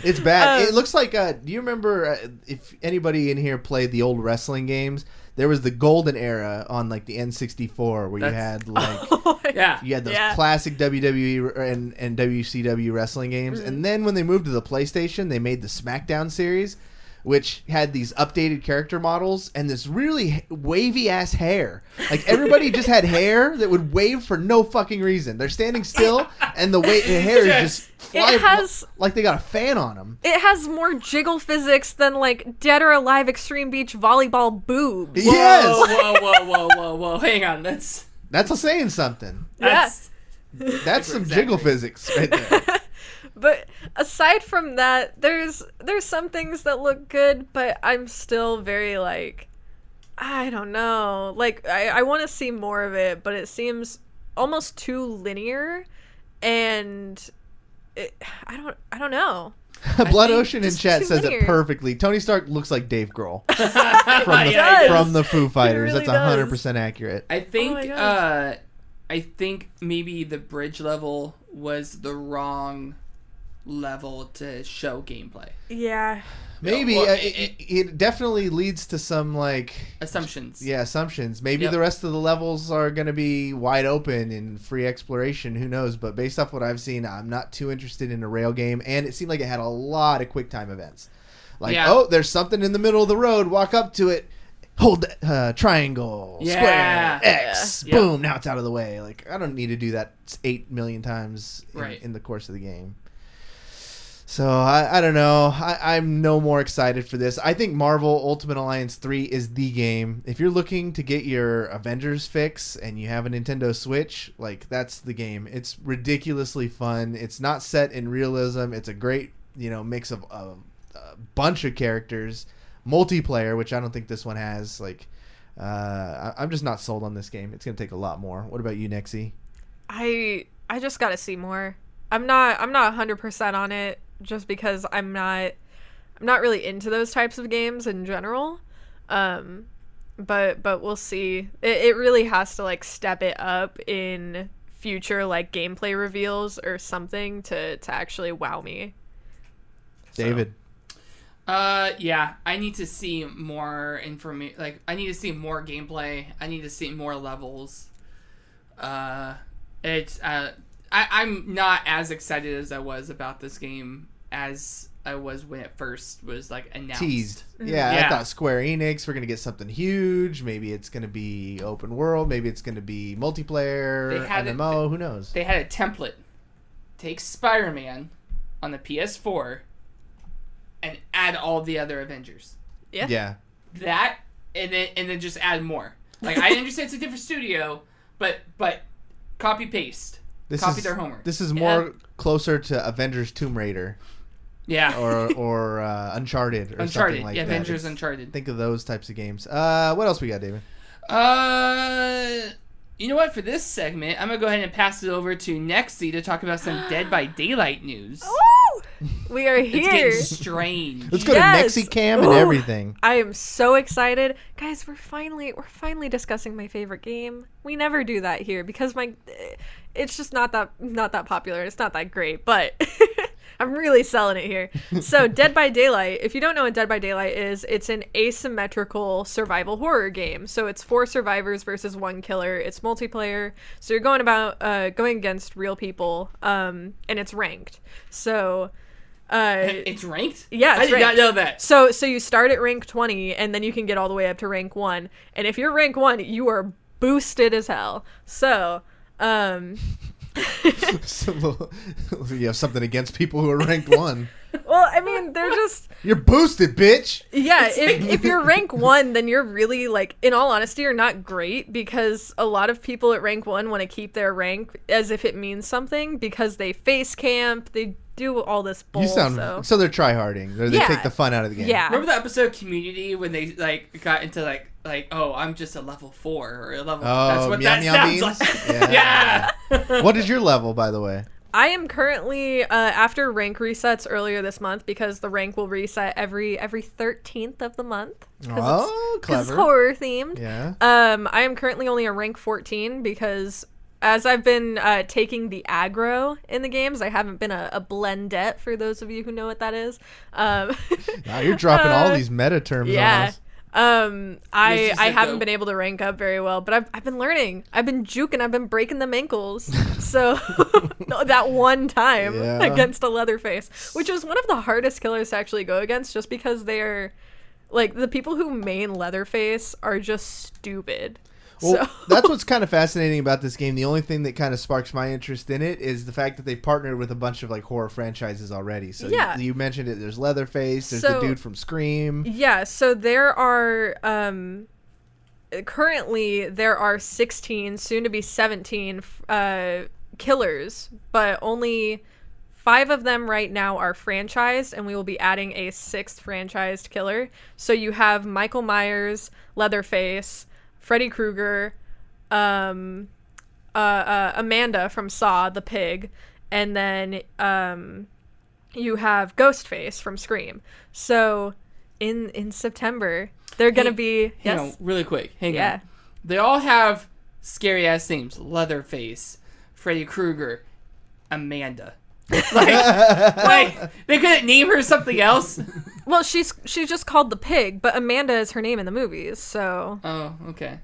Speaker 2: It's bad. It looks like, do you remember, if anybody in here played the old wrestling games, there was the golden era on like the N64 where you had like you had those classic WWE and WCW wrestling games, and then when they moved to the PlayStation, they made the SmackDown series, which had these updated character models and this really wavy ass hair. Like everybody just had hair that would wave for no fucking reason. They're standing still and the hair is just flying like they got a fan on them.
Speaker 4: It has more jiggle physics than like Dead or Alive Extreme Beach volleyball boobs.
Speaker 2: Yes.
Speaker 3: Whoa. Hang on. That's
Speaker 2: saying something.
Speaker 3: That's
Speaker 2: some jiggle physics right there.
Speaker 4: But aside from that, there's some things that look good, but I'm still very like, I don't know. Like I want to see more of it, but it seems almost too linear, and I don't know.
Speaker 2: Blood Ocean in chat says it perfectly. Tony Stark looks like Dave Grohl from the Foo Fighters.
Speaker 4: Really
Speaker 2: That's 100% accurate.
Speaker 3: I think maybe the bridge level was the wrong level to show gameplay.
Speaker 4: Yeah.
Speaker 2: Maybe
Speaker 3: Well,
Speaker 2: it definitely leads to some like
Speaker 3: Assumptions.
Speaker 2: Yeah, assumptions. Maybe
Speaker 3: Yep.
Speaker 2: the rest of the levels are going to be wide open and free exploration. Who knows? But based off what I've seen, I'm not too interested in a rail game. And it seemed like it had a lot of quick time events. Like, oh, there's something in the middle of the road. Walk up to it. Hold triangle, square, X, boom. Now it's out of the way. Like, I don't need to do that 8 million times in the course of the game. So, I don't know. I'm no more excited for this. I think Marvel Ultimate Alliance 3 is the game. If you're looking to get your Avengers fix and you have a Nintendo Switch, like, that's the game. It's ridiculously fun. It's not set in realism. It's a great, mix of a bunch of characters. Multiplayer, which I don't think this one has. Like, I'm just not sold on this game. It's going to take a lot more. What about you, Nexy?
Speaker 4: I just got to see more. I'm not 100% on it. Just because I'm not really into those types of games in general, but we'll see. It really has to like step it up in future like gameplay reveals or something to actually wow me.
Speaker 2: David,
Speaker 3: yeah, I need to see more information. Like, I need to see more gameplay. I need to see more levels. I'm not as excited as I was about this game as I was when it first was like announced.
Speaker 2: Teased. Yeah, I thought Square Enix, we're going to get something huge. Maybe it's going to be open world. Maybe it's going to be multiplayer, MMO. Who knows?
Speaker 3: They had a template. Take Spider-Man on the PS4 and add all the other Avengers.
Speaker 2: Yeah.
Speaker 3: That, and then just add more. Like, I understand it's a different studio, but copy paste. Copy their homework.
Speaker 2: This is more closer to Avengers Tomb Raider.
Speaker 3: Yeah.
Speaker 2: Or Uncharted or something like that.
Speaker 3: Avengers Uncharted.
Speaker 2: Think of those types of games. What else we got, David?
Speaker 3: You know what? For this segment, I'm going to go ahead and pass it over to Nexy to talk about some Dead by Daylight news.
Speaker 4: Woo! We are here.
Speaker 3: It's getting strange.
Speaker 2: Let's go to Nexy Cam and everything.
Speaker 4: I am so excited. Guys, we're finally discussing my favorite game. We never do that here because it's just not that popular. It's not that great, but I'm really selling it here. So Dead by Daylight, if you don't know what Dead by Daylight is, it's an asymmetrical survival horror game. So it's 4 survivors versus 1 killer. It's multiplayer. So you're going against real people, and it's ranked. So
Speaker 3: it's ranked?
Speaker 4: Yeah,
Speaker 3: I did not know that.
Speaker 4: So you start at rank 20, and then you can get all the way up to rank 1. And if you're rank 1, you are boosted as hell. So,
Speaker 2: So, you have something against people who are ranked 1.
Speaker 4: Well, I mean, they're just...
Speaker 2: You're boosted, bitch!
Speaker 4: Yeah, if you're rank 1, then you're really, like, in all honesty, you're not great, because a lot of people at rank 1 want to keep their rank as if it means something, because they face camp, they do all this bull.
Speaker 2: You sound... So they're tryharding. They take the fun out of the game.
Speaker 4: Yeah.
Speaker 3: Remember the episode Community when they, like, got into, like, oh, I'm just a level 4 or a level... that's what that sounds like.
Speaker 2: Yeah. What is your level, by the way?
Speaker 4: I am currently, after rank resets earlier this month, because the rank will reset every 13th of the month.
Speaker 2: Oh, clever.
Speaker 4: Because it's horror themed.
Speaker 2: Yeah.
Speaker 4: I am currently only a rank 14 because as I've been taking the aggro in the games, I haven't been a blendette, for those of you who know what that is.
Speaker 2: Now you're dropping all these meta terms on us.
Speaker 4: I haven't been able to rank up very well, but I've been learning. I've been juking. I've been breaking them ankles. So that one time against a Leatherface, which is one of the hardest killers to actually go against, just because they're like, the people who main Leatherface are just stupid.
Speaker 2: Well, that's what's kind of fascinating about this game. The only thing that kind of sparks my interest in it is the fact that they've partnered with a bunch of like horror franchises already. So you mentioned it. There's Leatherface. There's the dude from Scream.
Speaker 4: Yeah. So there are currently there are 16, soon to be 17 killers, but only 5 of them right now are franchised, and we will be adding a 6th franchised killer. So you have Michael Myers, Leatherface, Freddy Krueger, Amanda from Saw, the pig, and then you have Ghostface from Scream. So in September, they're going to be...
Speaker 3: Hang on, really quick. Hang on. They all have scary-ass names. Leatherface, Freddy Krueger, Amanda. Like they couldn't name her something else.
Speaker 4: Well, she's just called the pig, but Amanda is her name in the movies, so.
Speaker 3: Oh, okay.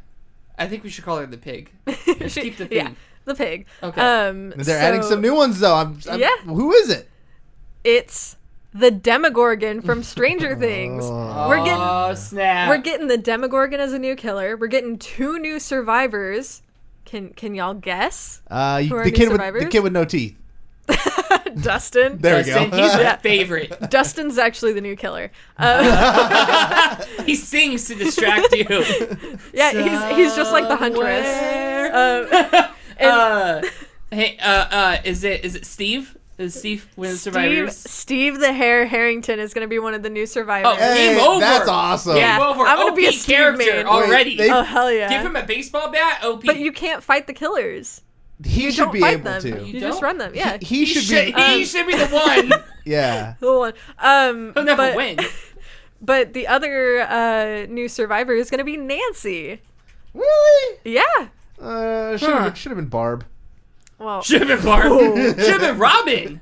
Speaker 3: I think we should call her the pig. Let's keep the theme.
Speaker 4: Yeah, the pig.
Speaker 3: Okay.
Speaker 2: They're adding some new ones though.
Speaker 4: Yeah.
Speaker 2: Who is it?
Speaker 4: It's the Demogorgon from Stranger Things.
Speaker 3: Oh, snap.
Speaker 4: We're getting the Demogorgon as a new killer. We're getting 2 new survivors. Can y'all guess? Who are
Speaker 2: The
Speaker 4: new
Speaker 2: kid
Speaker 4: survivors?
Speaker 2: with no teeth.
Speaker 4: Dustin.
Speaker 2: There we
Speaker 3: Dustin,
Speaker 2: go.
Speaker 3: he's my favorite.
Speaker 4: Dustin's actually the new killer.
Speaker 3: He sings to distract you.
Speaker 4: Yeah, he's just like the Huntress.
Speaker 3: Is it Steve? Is Steve one of the survivors?
Speaker 4: Steve the Harrington is going to be one of the new survivors.
Speaker 3: Oh,
Speaker 2: Hey,
Speaker 3: game over.
Speaker 2: that's awesome.
Speaker 4: Yeah.
Speaker 3: Game over.
Speaker 4: I'm gonna be a
Speaker 3: OP
Speaker 4: Steve
Speaker 3: character
Speaker 4: man.
Speaker 3: already.
Speaker 2: Wait,
Speaker 4: Oh, hell yeah.
Speaker 3: Give him a baseball bat. OP.
Speaker 4: But you can't fight the killers.
Speaker 2: He
Speaker 4: You
Speaker 2: should
Speaker 4: don't
Speaker 2: be
Speaker 4: fight
Speaker 2: able
Speaker 4: them.
Speaker 2: to.
Speaker 4: You just run them. Yeah.
Speaker 2: He should be.
Speaker 3: He should be the one.
Speaker 2: Yeah.
Speaker 4: The one.
Speaker 3: He'll never win.
Speaker 4: But the other new survivor is going to be Nancy.
Speaker 2: Really?
Speaker 4: Yeah.
Speaker 2: Should have been Barb.
Speaker 4: Well.
Speaker 3: Should have been Barb. Should have been Robin.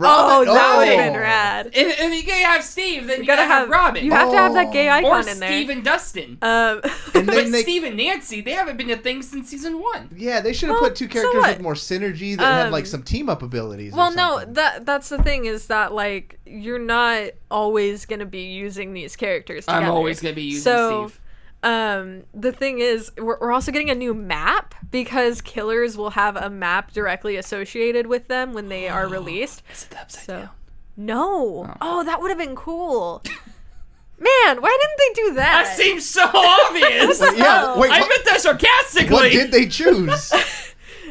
Speaker 4: Oh,
Speaker 2: Robin?
Speaker 4: that would have
Speaker 2: Oh.
Speaker 4: been rad.
Speaker 3: If you can't have Steve, then you
Speaker 4: gotta
Speaker 3: gotta have Robin.
Speaker 4: You have to have that gay
Speaker 3: or
Speaker 4: icon in there.
Speaker 3: Steve and Dustin.
Speaker 2: And
Speaker 3: But
Speaker 2: then
Speaker 3: Steve and Nancy, they haven't been a thing since season 1.
Speaker 2: Yeah, they should have
Speaker 4: Well,
Speaker 2: put 2
Speaker 4: so
Speaker 2: characters
Speaker 4: what?
Speaker 2: with more synergy that had like some team up abilities.
Speaker 4: Well,
Speaker 2: or
Speaker 4: no,
Speaker 2: something.
Speaker 4: that's the thing is that like you're not always gonna be using these characters together.
Speaker 3: I'm always gonna be using Steve.
Speaker 4: The thing is, we're also getting a new map because killers will have a map directly associated with them when they are released.
Speaker 3: Is it the upside
Speaker 4: So,
Speaker 3: down?
Speaker 4: no. Oh, that would have been cool. Man, why didn't they do that?
Speaker 3: That seems so obvious.
Speaker 2: Yeah, wait,
Speaker 3: I
Speaker 2: what-
Speaker 3: meant that sarcastically.
Speaker 2: What did they choose?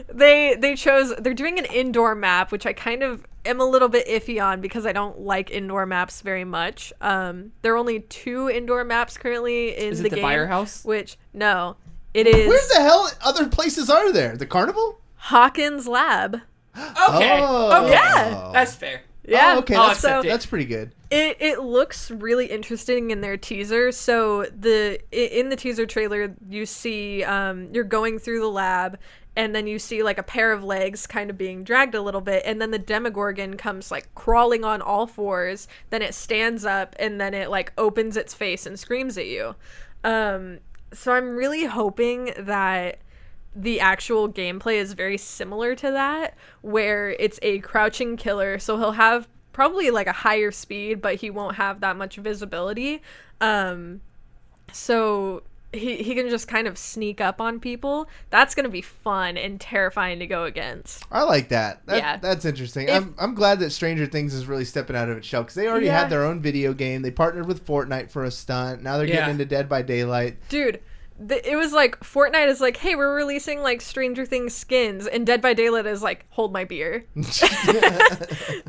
Speaker 4: They're doing an indoor map, which I kind of am a little bit iffy on because I don't like indoor maps very much. There are only 2 indoor maps currently in
Speaker 3: Is
Speaker 4: the
Speaker 3: it the
Speaker 4: game.
Speaker 3: Firehouse?
Speaker 4: Which no, it is
Speaker 2: Where the hell other places are there? The carnival?
Speaker 4: Hawkins Lab.
Speaker 3: Okay.
Speaker 2: Oh.
Speaker 3: Okay.
Speaker 4: Yeah.
Speaker 3: That's fair.
Speaker 4: Yeah.
Speaker 2: Oh, okay,
Speaker 3: I'll
Speaker 2: that's,
Speaker 3: accept it.
Speaker 2: that's pretty good.
Speaker 4: It looks really interesting in their teaser. So in the teaser trailer, you see you're going through the lab, and then you see like a pair of legs kind of being dragged a little bit, and then the Demogorgon comes like crawling on all 4s. Then it stands up, and then it like opens its face and screams at you. So I'm really hoping that the actual gameplay is very similar to that, where it's a crouching killer, so he'll have probably like a higher speed, but he won't have that much visibility. So he can just kind of sneak up on people. That's gonna be fun and terrifying to go against.
Speaker 2: I like that.
Speaker 4: Yeah.
Speaker 2: That's interesting.
Speaker 4: If-
Speaker 2: I'm glad that Stranger Things is really stepping out of its shell because they already
Speaker 4: Yeah.
Speaker 2: had their own video game. They partnered with Fortnite for a stunt. Now they're getting
Speaker 3: Yeah.
Speaker 2: into Dead by Daylight.
Speaker 4: Dude, it was like Fortnite is like, hey, we're releasing like Stranger Things skins, and Dead by Daylight is like, hold my beer.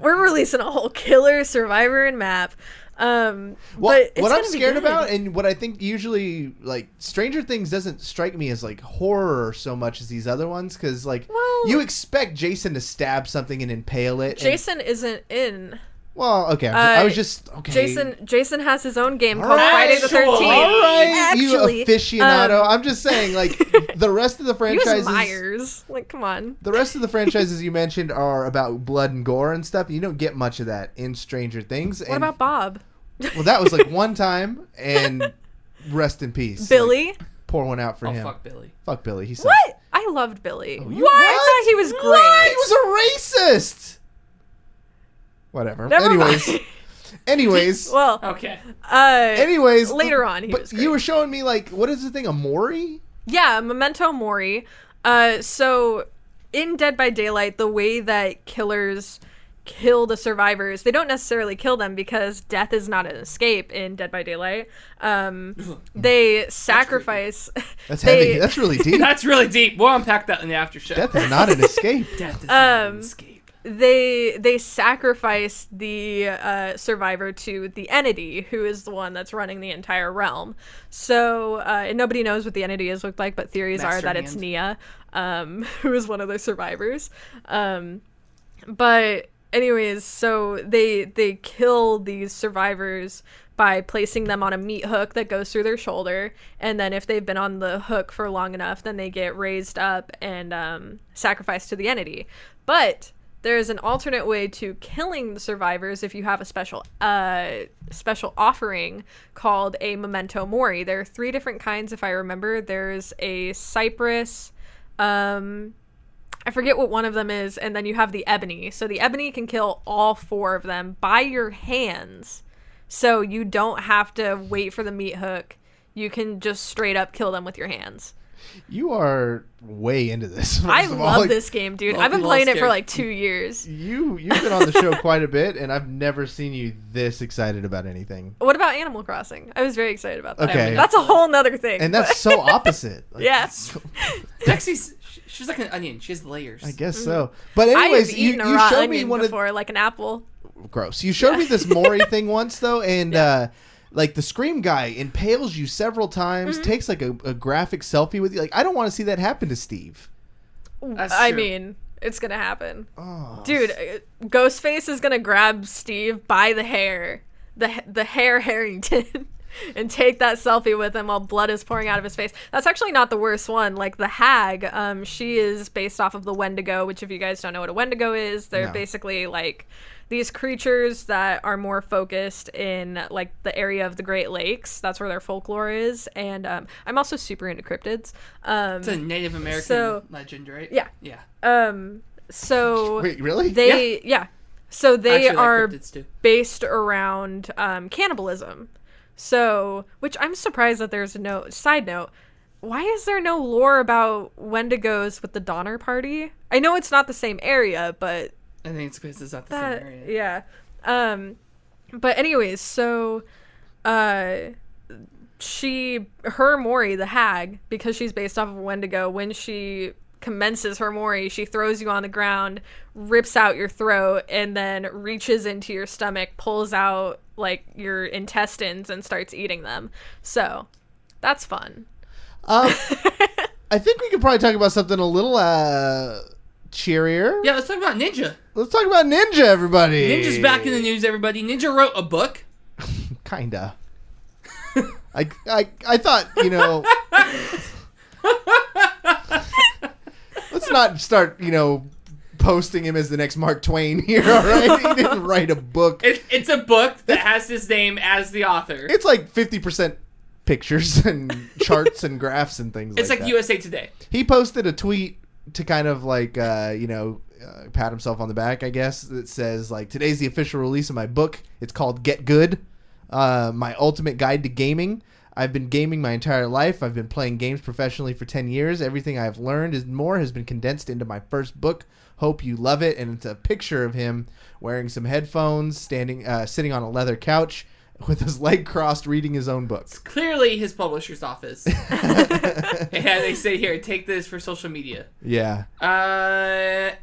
Speaker 4: We're releasing a whole killer survivor and map.
Speaker 2: Well,
Speaker 4: But it's
Speaker 2: what I'm
Speaker 4: gonna be
Speaker 2: scared
Speaker 4: good.
Speaker 2: about, and what I think usually, like, Stranger Things doesn't strike me as, like, horror so much as these other ones, because, like,
Speaker 4: Well-
Speaker 2: you expect Jason to stab something and impale it. and-
Speaker 4: Jason isn't in.
Speaker 2: well, okay, I was just, okay.
Speaker 4: Jason has his own game
Speaker 2: All
Speaker 4: called
Speaker 2: right.
Speaker 4: Friday the 13th.
Speaker 2: All right,
Speaker 4: Actually,
Speaker 2: you aficionado. I'm just saying, like, the rest of the
Speaker 4: Use
Speaker 2: franchises...
Speaker 4: Myers. Like, come on.
Speaker 2: The rest of the franchises you mentioned are about blood and gore and stuff. You don't get much of that in Stranger Things.
Speaker 4: What
Speaker 2: and,
Speaker 4: about Bob?
Speaker 2: Well, that was, like, one time, and rest in peace.
Speaker 4: Billy?
Speaker 2: Like, pour one out for
Speaker 3: Oh,
Speaker 2: him.
Speaker 3: fuck Billy.
Speaker 2: Fuck Billy. He sucks.
Speaker 4: What? I loved Billy.
Speaker 2: You-
Speaker 4: I thought he was great.
Speaker 2: What? He was a racist. Whatever.
Speaker 4: Never
Speaker 2: Anyways.
Speaker 4: mind.
Speaker 2: Anyways.
Speaker 4: Well,
Speaker 3: Okay.
Speaker 2: Anyways.
Speaker 4: later on, he
Speaker 2: but
Speaker 4: was
Speaker 2: you
Speaker 4: great.
Speaker 2: were showing me, like, what is the thing? A Mori?
Speaker 4: Yeah, Memento Mori. So in Dead by Daylight, the way that killers kill the survivors, they don't necessarily kill them because death is not an escape in Dead by Daylight. They sacrifice.
Speaker 2: That's
Speaker 4: they-
Speaker 2: heavy. That's really deep.
Speaker 3: That's really deep. We'll unpack that in the after show.
Speaker 2: Death is not an escape.
Speaker 3: Death is not an escape.
Speaker 4: They sacrifice the survivor to the entity, who is the one that's running the entire realm. So and nobody knows what the entity is looked like, but theories are that it's Nia, who is one of the survivors. But anyways, so they kill these survivors by placing them on a meat hook that goes through their shoulder, and then if they've been on the hook for long enough, then they get raised up and sacrificed to the entity. But there's an alternate way to killing the survivors if you have a special offering called a Memento Mori. There are 3 different kinds, if I remember. There's a Cypress, I forget what one of them is, and then you have the Ebony. So the Ebony can kill all 4 of them by your hands. So you don't have to wait for the meat hook. You can just straight up kill them with your hands.
Speaker 2: You are way into this.
Speaker 4: I love this game, dude. I've been playing it for like 2 years.
Speaker 2: You've been on the show quite a bit, and I've never seen you this excited about anything.
Speaker 4: What about Animal Crossing? I was very excited about that.
Speaker 2: Okay.
Speaker 4: That's a whole nother thing.
Speaker 2: And that's so opposite. Like,
Speaker 4: yes.
Speaker 3: Lexi, she's like an onion. She has layers.
Speaker 2: I guess so. But anyways, you showed me one
Speaker 4: before, like an apple.
Speaker 2: Gross. You showed me this Mori thing once, though, and like the Scream guy impales you several times, takes like a graphic selfie with you. Like, I don't want to see that happen to Steve.
Speaker 4: I mean, it's gonna happen.
Speaker 2: Oh.
Speaker 4: Dude, Ghostface is gonna grab Steve by the hair, the hair Harrington, and take that selfie with him while blood is pouring out of his face. That's actually not the worst one. Like the Hag, she is based off of the Wendigo, which if you guys don't know what a Wendigo is, they're basically like these creatures that are more focused in like the area of the Great Lakes. That's where their folklore is. And I'm also super into cryptids.
Speaker 3: It's a Native American legend, right?
Speaker 4: Yeah.
Speaker 3: Yeah.
Speaker 4: So
Speaker 2: wait, really?
Speaker 4: So they
Speaker 3: Actually,
Speaker 4: are
Speaker 3: like cryptids too.
Speaker 4: based around cannibalism. So, which I'm surprised that there's no side note. Why is there no lore about Wendigos with the Donner Party? I know it's not the same area, but
Speaker 3: I think it's because it's not the same area.
Speaker 4: Yeah. But anyways, so her Mori, the Hag, because she's based off of Wendigo, when she commences her Mori, she throws you on the ground, rips out your throat, and then reaches into your stomach, pulls out like your intestines and starts eating them. So that's fun.
Speaker 2: I think we could probably talk about something a little cheerier.
Speaker 3: Yeah, let's talk about Ninja.
Speaker 2: Let's talk about Ninja, everybody.
Speaker 3: Ninja's back in the news, everybody. Ninja wrote a book.
Speaker 2: Kinda. I thought, you know, let's not start, you know, posting him as the next Mark Twain here, all right? He didn't write a book.
Speaker 3: It's a book that has his name as the author.
Speaker 2: It's like 50% pictures and charts and graphs and things
Speaker 3: it's like
Speaker 2: that.
Speaker 3: USA Today.
Speaker 2: He posted a tweet to kind of like, you know, pat himself on the back, I guess, that says, like, today's the official release of my book. It's called Get Good, My Ultimate Guide to Gaming. I've been gaming my entire life. I've been playing games professionally for 10 years. Everything I've learned and more has been condensed into my first book. Hope you love it. And it's a picture of him wearing some headphones, sitting on a leather couch with his leg crossed, reading his own book.
Speaker 3: It's clearly his publisher's office. And they say, here, take this for social media.
Speaker 2: Yeah.
Speaker 3: I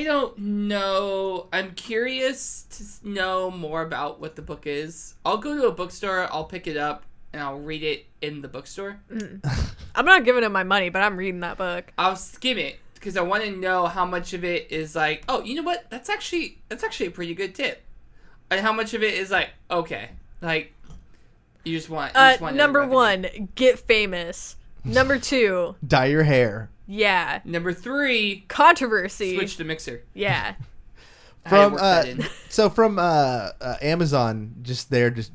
Speaker 3: don't know. I'm curious to know more about what the book is. I'll go to a bookstore, I'll pick it up, and I'll read it in the bookstore.
Speaker 4: I'm not giving him my money, but I'm reading that book.
Speaker 3: I'll skim it because I want to know how much of it is like, oh, you know what? That's actually a pretty good tip. And how much of it is like, okay, like you just want
Speaker 4: number 1, get famous. Number 2,
Speaker 2: dye your hair.
Speaker 4: Yeah.
Speaker 3: Number 3,
Speaker 4: controversy.
Speaker 3: switch to Mixer.
Speaker 4: Yeah.
Speaker 2: From Amazon, just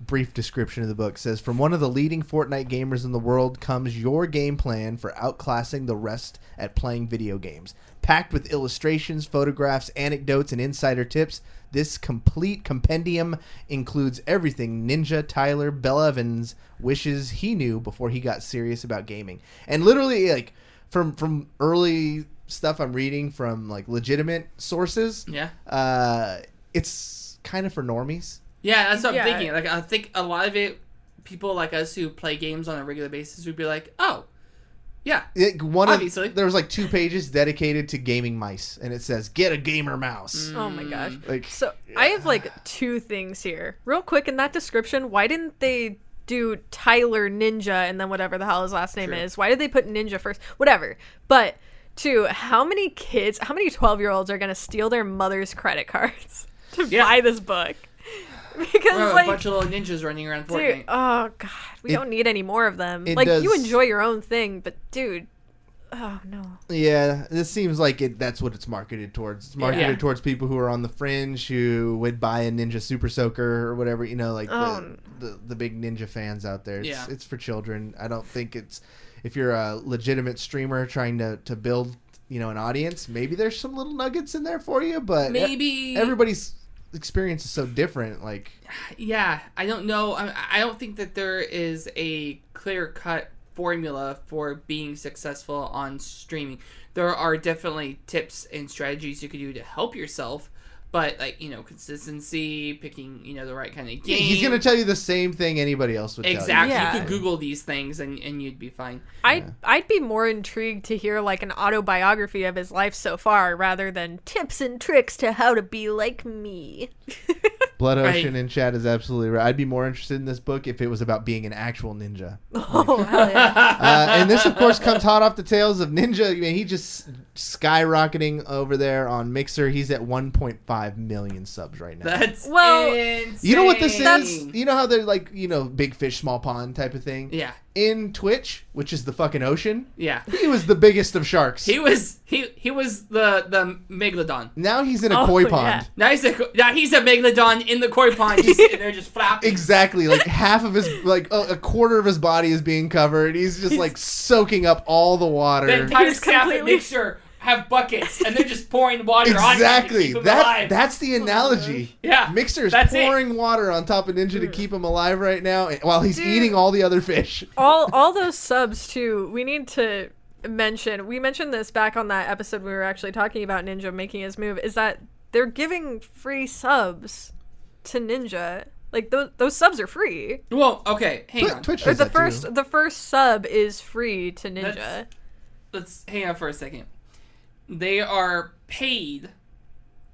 Speaker 2: brief description of the book says, from one of the leading Fortnite gamers in the world comes your game plan for outclassing the rest at playing video games. Packed with illustrations, photographs, anecdotes, and insider tips, this complete compendium includes everything Ninja Tyler Bellevins wishes he knew before he got serious about gaming. And literally, like, from early stuff I'm reading from like legitimate sources, it's kind of for normies.
Speaker 3: Yeah, that's what I'm thinking. Like, I think a lot of it, people like us who play games on a regular basis would be like, oh, yeah, obviously.
Speaker 2: There was like 2 pages dedicated to gaming mice, and it says, get a gamer mouse.
Speaker 4: Oh my gosh.
Speaker 2: Like,
Speaker 4: so I have like 2 things here. Real quick, in that description, why didn't they do Tyler Ninja and then whatever the hell his last name is? Why did they put Ninja first? Whatever. But 2, how many 12-year-olds are going to steal their mother's credit cards to buy this book? Because
Speaker 3: like a bunch of little ninjas running around Fortnite.
Speaker 4: Dude, oh god, we don't need any more of them. Like, you enjoy your own thing, but dude, Oh no.
Speaker 2: Yeah, this seems like that's what it's marketed towards. It's marketed towards people who are on the fringe, who would buy a Ninja Super Soaker or whatever, like the big Ninja fans out there. It's for children. I don't think it's, if you're a legitimate streamer trying to build, an audience, maybe there's some little nuggets in there for you, but
Speaker 3: maybe
Speaker 2: everybody's experience is so different. Like,
Speaker 3: yeah, I don't know. I don't think that there is a clear-cut formula for being successful on streaming. There are definitely tips and strategies you could do to help yourself, but consistency, picking the right kind of game.
Speaker 2: He's gonna tell you the same thing anybody else would tell you.
Speaker 3: Exactly.
Speaker 4: Yeah.
Speaker 3: You could Google these things and you'd be fine.
Speaker 4: I'd be more intrigued to hear like an autobiography of his life so far rather than tips and tricks to how to be like me.
Speaker 2: Blood Ocean in chat is absolutely right. I'd be more interested in this book if it was about being an actual ninja.
Speaker 4: Oh, hell yeah.
Speaker 2: And this, of course, comes hot off the tails of Ninja. I mean, he just skyrocketing over there on Mixer. He's at 1.5 million subs right now.
Speaker 3: That's
Speaker 4: insane.
Speaker 2: You know what this is? You know how they're like, big fish, small pond type of thing?
Speaker 3: Yeah.
Speaker 2: In Twitch, which is the fucking ocean,
Speaker 3: yeah,
Speaker 2: he was the biggest of sharks.
Speaker 3: He was the megalodon.
Speaker 2: Now he's in a koi pond.
Speaker 4: Yeah.
Speaker 3: Now he's a megalodon in the koi pond, just sitting there just flapping.
Speaker 2: Exactly, like half of his, like a quarter of his body is being covered. He's just like soaking up all the water.
Speaker 3: The entire
Speaker 4: He's
Speaker 3: staff
Speaker 4: completely-
Speaker 3: at Mixer have buckets and they're just pouring water on him to keep him alive.
Speaker 2: That's the analogy.
Speaker 3: Yeah,
Speaker 2: Mixer is
Speaker 3: that's
Speaker 2: pouring water on top of Ninja to keep him alive right now while he's eating all the other fish.
Speaker 4: all those subs too. We need to mention. We mentioned this back on that episode we were actually talking about Ninja making his move. Is that they're giving free subs to Ninja? Like those subs are free.
Speaker 3: Well, okay, hang on.
Speaker 2: Twitch
Speaker 4: Or
Speaker 2: does that too.
Speaker 4: the first sub is free to Ninja.
Speaker 3: Let's hang on for a second. They are paid,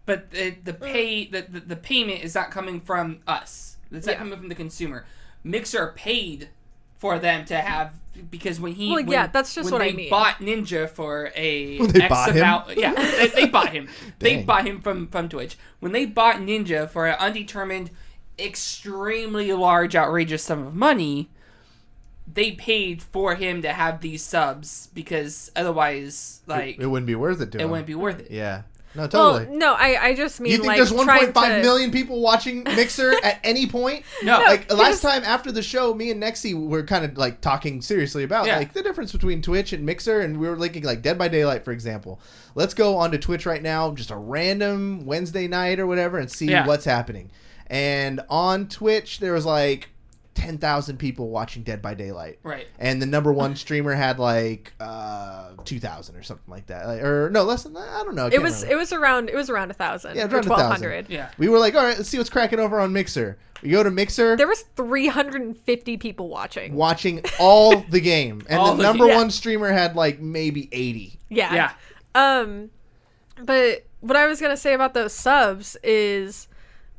Speaker 3: but the payment is not coming from us. It's not coming from the consumer. Mixer paid for them to have, because that's just what I mean. They bought Ninja for a
Speaker 2: they bought him?
Speaker 3: they bought him. They
Speaker 2: Dang.
Speaker 3: bought him from Twitch. When they bought Ninja for an undetermined, extremely large, outrageous sum of money, they paid for him to have these subs, because otherwise, like,
Speaker 2: it wouldn't be worth it to him.
Speaker 3: It wouldn't be worth it.
Speaker 2: Yeah. No, totally.
Speaker 4: Well, no, I just mean,
Speaker 2: You think
Speaker 4: like,
Speaker 2: there's 1.5
Speaker 4: trying to...
Speaker 2: million people watching Mixer at any point?
Speaker 3: No.
Speaker 2: Like, last time after the show, me and Nexy were kind of, like, talking seriously about, like, the difference between Twitch and Mixer, and we were linking, like, Dead by Daylight, for example. Let's go onto Twitch right now, just a random Wednesday night or whatever, and see what's happening. And on Twitch, there was, like, 10,000 people watching Dead by Daylight.
Speaker 3: Right.
Speaker 2: And the number one streamer had like 2,000 or something like that. Or no, less than that. I don't know.
Speaker 4: It was around 1,000.
Speaker 2: Yeah,
Speaker 4: or
Speaker 2: around
Speaker 4: 1,200.
Speaker 3: Yeah.
Speaker 2: We were like, all right, let's see what's cracking over on Mixer. We go to Mixer.
Speaker 4: There was 350 people watching
Speaker 2: all the game. And
Speaker 3: All
Speaker 2: the
Speaker 3: the
Speaker 2: number
Speaker 3: game.
Speaker 2: one streamer had like maybe 80.
Speaker 4: Yeah. But what I was gonna say about those subs is,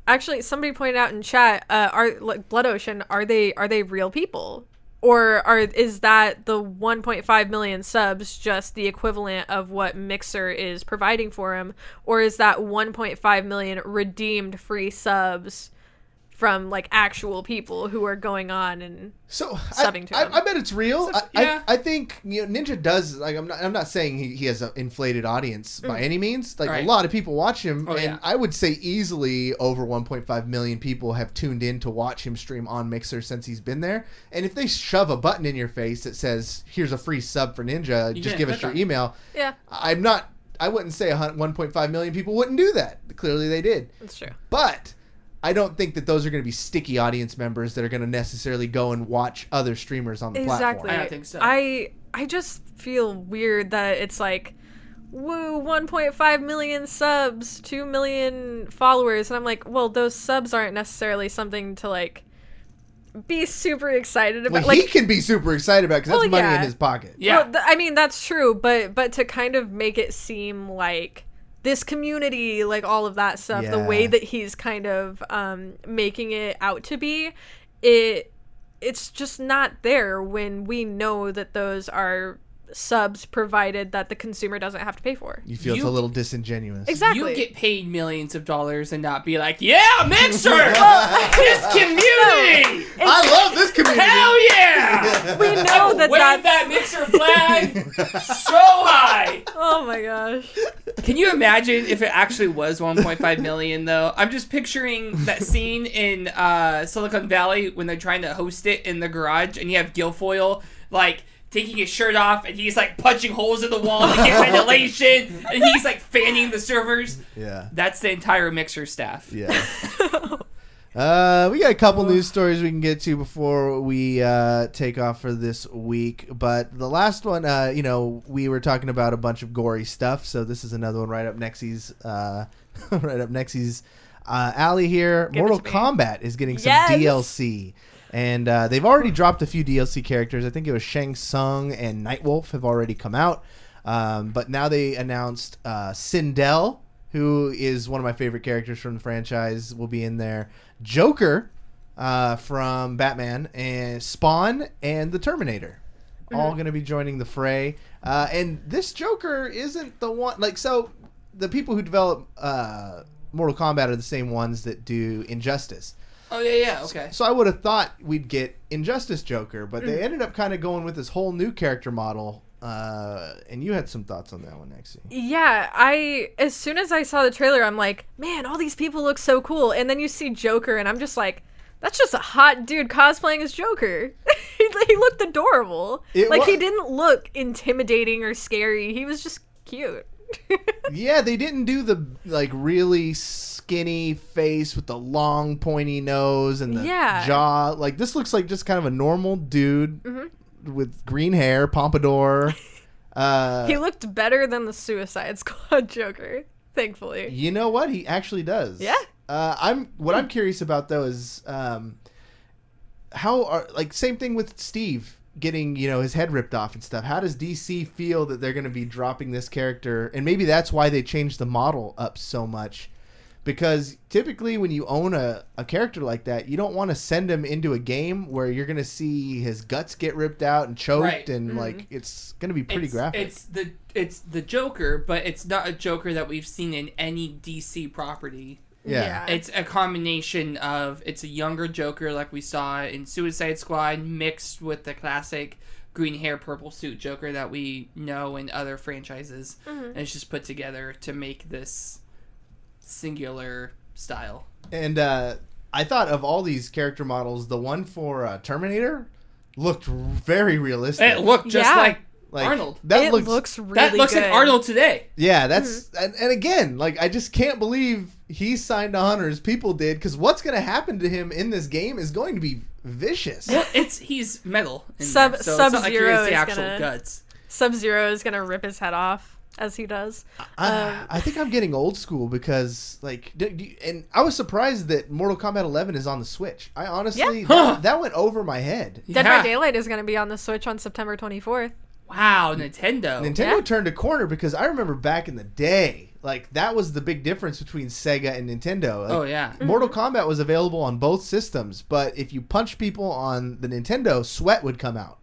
Speaker 4: actually, somebody pointed out in chat, are like Blood Ocean, are they real people? Or is that the 1.5 million subs just the equivalent of what Mixer is providing for him? Or is that 1.5 million redeemed free subs from like actual people who are going on and subbing to him?
Speaker 2: I bet it's real.
Speaker 3: Yeah.
Speaker 2: I think Ninja does, like, I'm not saying he has an inflated audience by any means. Like,
Speaker 3: Right.
Speaker 2: a lot of people watch him, and
Speaker 3: yeah.
Speaker 2: I would say easily over 1.5 million people have tuned in to watch him stream on Mixer since he's been there. And if they shove a button in your face that says, here's a free sub for Ninja, just give us your email.
Speaker 4: Yeah,
Speaker 2: I wouldn't say 1.5 million people wouldn't do that. Clearly they did.
Speaker 4: that's true.
Speaker 2: But I don't think that those are going to be sticky audience members that are going to necessarily go and watch other streamers on the
Speaker 4: Exactly.
Speaker 2: platform.
Speaker 3: I don't think so.
Speaker 4: I just feel weird that it's like, woo, 1.5 million subs, 2 million followers, and I'm like, well, those subs aren't necessarily something to like be super excited about.
Speaker 2: Well,
Speaker 4: like,
Speaker 2: he can be super excited about because that's money
Speaker 4: yeah.
Speaker 2: in his pocket.
Speaker 3: Yeah.
Speaker 4: well, I mean, that's true, but to kind of make it seem like this community, like all of that stuff, the way
Speaker 2: Yeah.
Speaker 4: that he's kind of making it out to be, it's just not there when we know that those are subs provided that the consumer doesn't have to pay for.
Speaker 2: You feel it's a little disingenuous.
Speaker 4: Exactly.
Speaker 3: You get paid millions of dollars and not be like, yeah, Mixer! This community!
Speaker 2: I love this community.
Speaker 3: Hell yeah!
Speaker 4: We know that
Speaker 3: wave
Speaker 4: that's...
Speaker 3: that mixer flag so high.
Speaker 4: Oh my gosh.
Speaker 3: Can you imagine if it actually was 1.5 million though? I'm just picturing that scene in Silicon Valley when they're trying to host it in the garage, and you have Guilfoyle like taking his shirt off, and he's like punching holes in the wall to get ventilation, and he's like fanning the servers.
Speaker 2: Yeah.
Speaker 3: That's the entire mixer staff.
Speaker 2: Yeah. We got a couple news stories we can get to before we take off for this week. But the last one, we were talking about a bunch of gory stuff, so this is another one right up Nexie's alley here. Mortal Kombat is getting some DLC. And they've already dropped a few DLC characters. I think it was Shang Tsung and Nightwolf have already come out. But now they announced Sindel, who is one of my favorite characters from the franchise, will be in there. Joker from Batman, and Spawn and the Terminator. All going to be joining the fray. And this Joker isn't the one... So the people who develop Mortal Kombat are the same ones that do Injustice.
Speaker 3: Oh, yeah, okay.
Speaker 2: So I would have thought we'd get Injustice Joker, but they ended up kind of going with this whole new character model. And you had some thoughts on that one, Nexie.
Speaker 4: Yeah, as soon as I saw the trailer, I'm like, man, all these people look so cool. And then you see Joker, and I'm just like, that's just a hot dude cosplaying as Joker. He looked adorable. He didn't look intimidating or scary. He was just cute.
Speaker 2: Yeah, they didn't do the really skinny face with the long pointy nose and the jaw. Like, this looks like just kind of a normal dude with green hair, pompadour.
Speaker 4: He looked better than the Suicide Squad Joker, thankfully.
Speaker 2: You know what? He actually does.
Speaker 4: Yeah.
Speaker 2: I'm curious about though is same thing with Steve getting his head ripped off and stuff. How does DC feel that they're going to be dropping this character? And maybe that's why they changed the model up so much, because typically when you own a character like that, you don't want to send him into a game where you're going to see his guts get ripped out and choked, and it's going to be pretty graphic.
Speaker 3: It's the Joker, but it's not a Joker that we've seen in any DC property.
Speaker 2: Yeah.
Speaker 3: It's a combination of, it's a younger Joker like we saw in Suicide Squad mixed with the classic green hair, purple suit Joker that we know in other franchises. And it's just put together to make this singular style. And
Speaker 2: I thought of all these character models, the one for Terminator looked very realistic.
Speaker 3: It looked just like Arnold.
Speaker 4: That looks really
Speaker 3: That looks
Speaker 4: good.
Speaker 3: like Arnold today.
Speaker 2: Yeah, that's and again, I just can't believe he signed on, or his people did, because what's going to happen to him in this game is going to be vicious.
Speaker 3: Well, he's metal in there, so it's not like you're gonna see actual guts.
Speaker 4: Sub-Zero is gonna rip his head off as he does.
Speaker 2: I think I'm getting old school because and I was surprised that Mortal Kombat 11 is on the Switch. I honestly that went over my head.
Speaker 4: Dead by Daylight is gonna be on the Switch on September 24th.
Speaker 3: Wow, Nintendo
Speaker 2: turned a corner, because I remember back in the day, that was the big difference between Sega and Nintendo. Mortal Kombat was available on both systems, but if you punched people on the Nintendo, sweat would come out.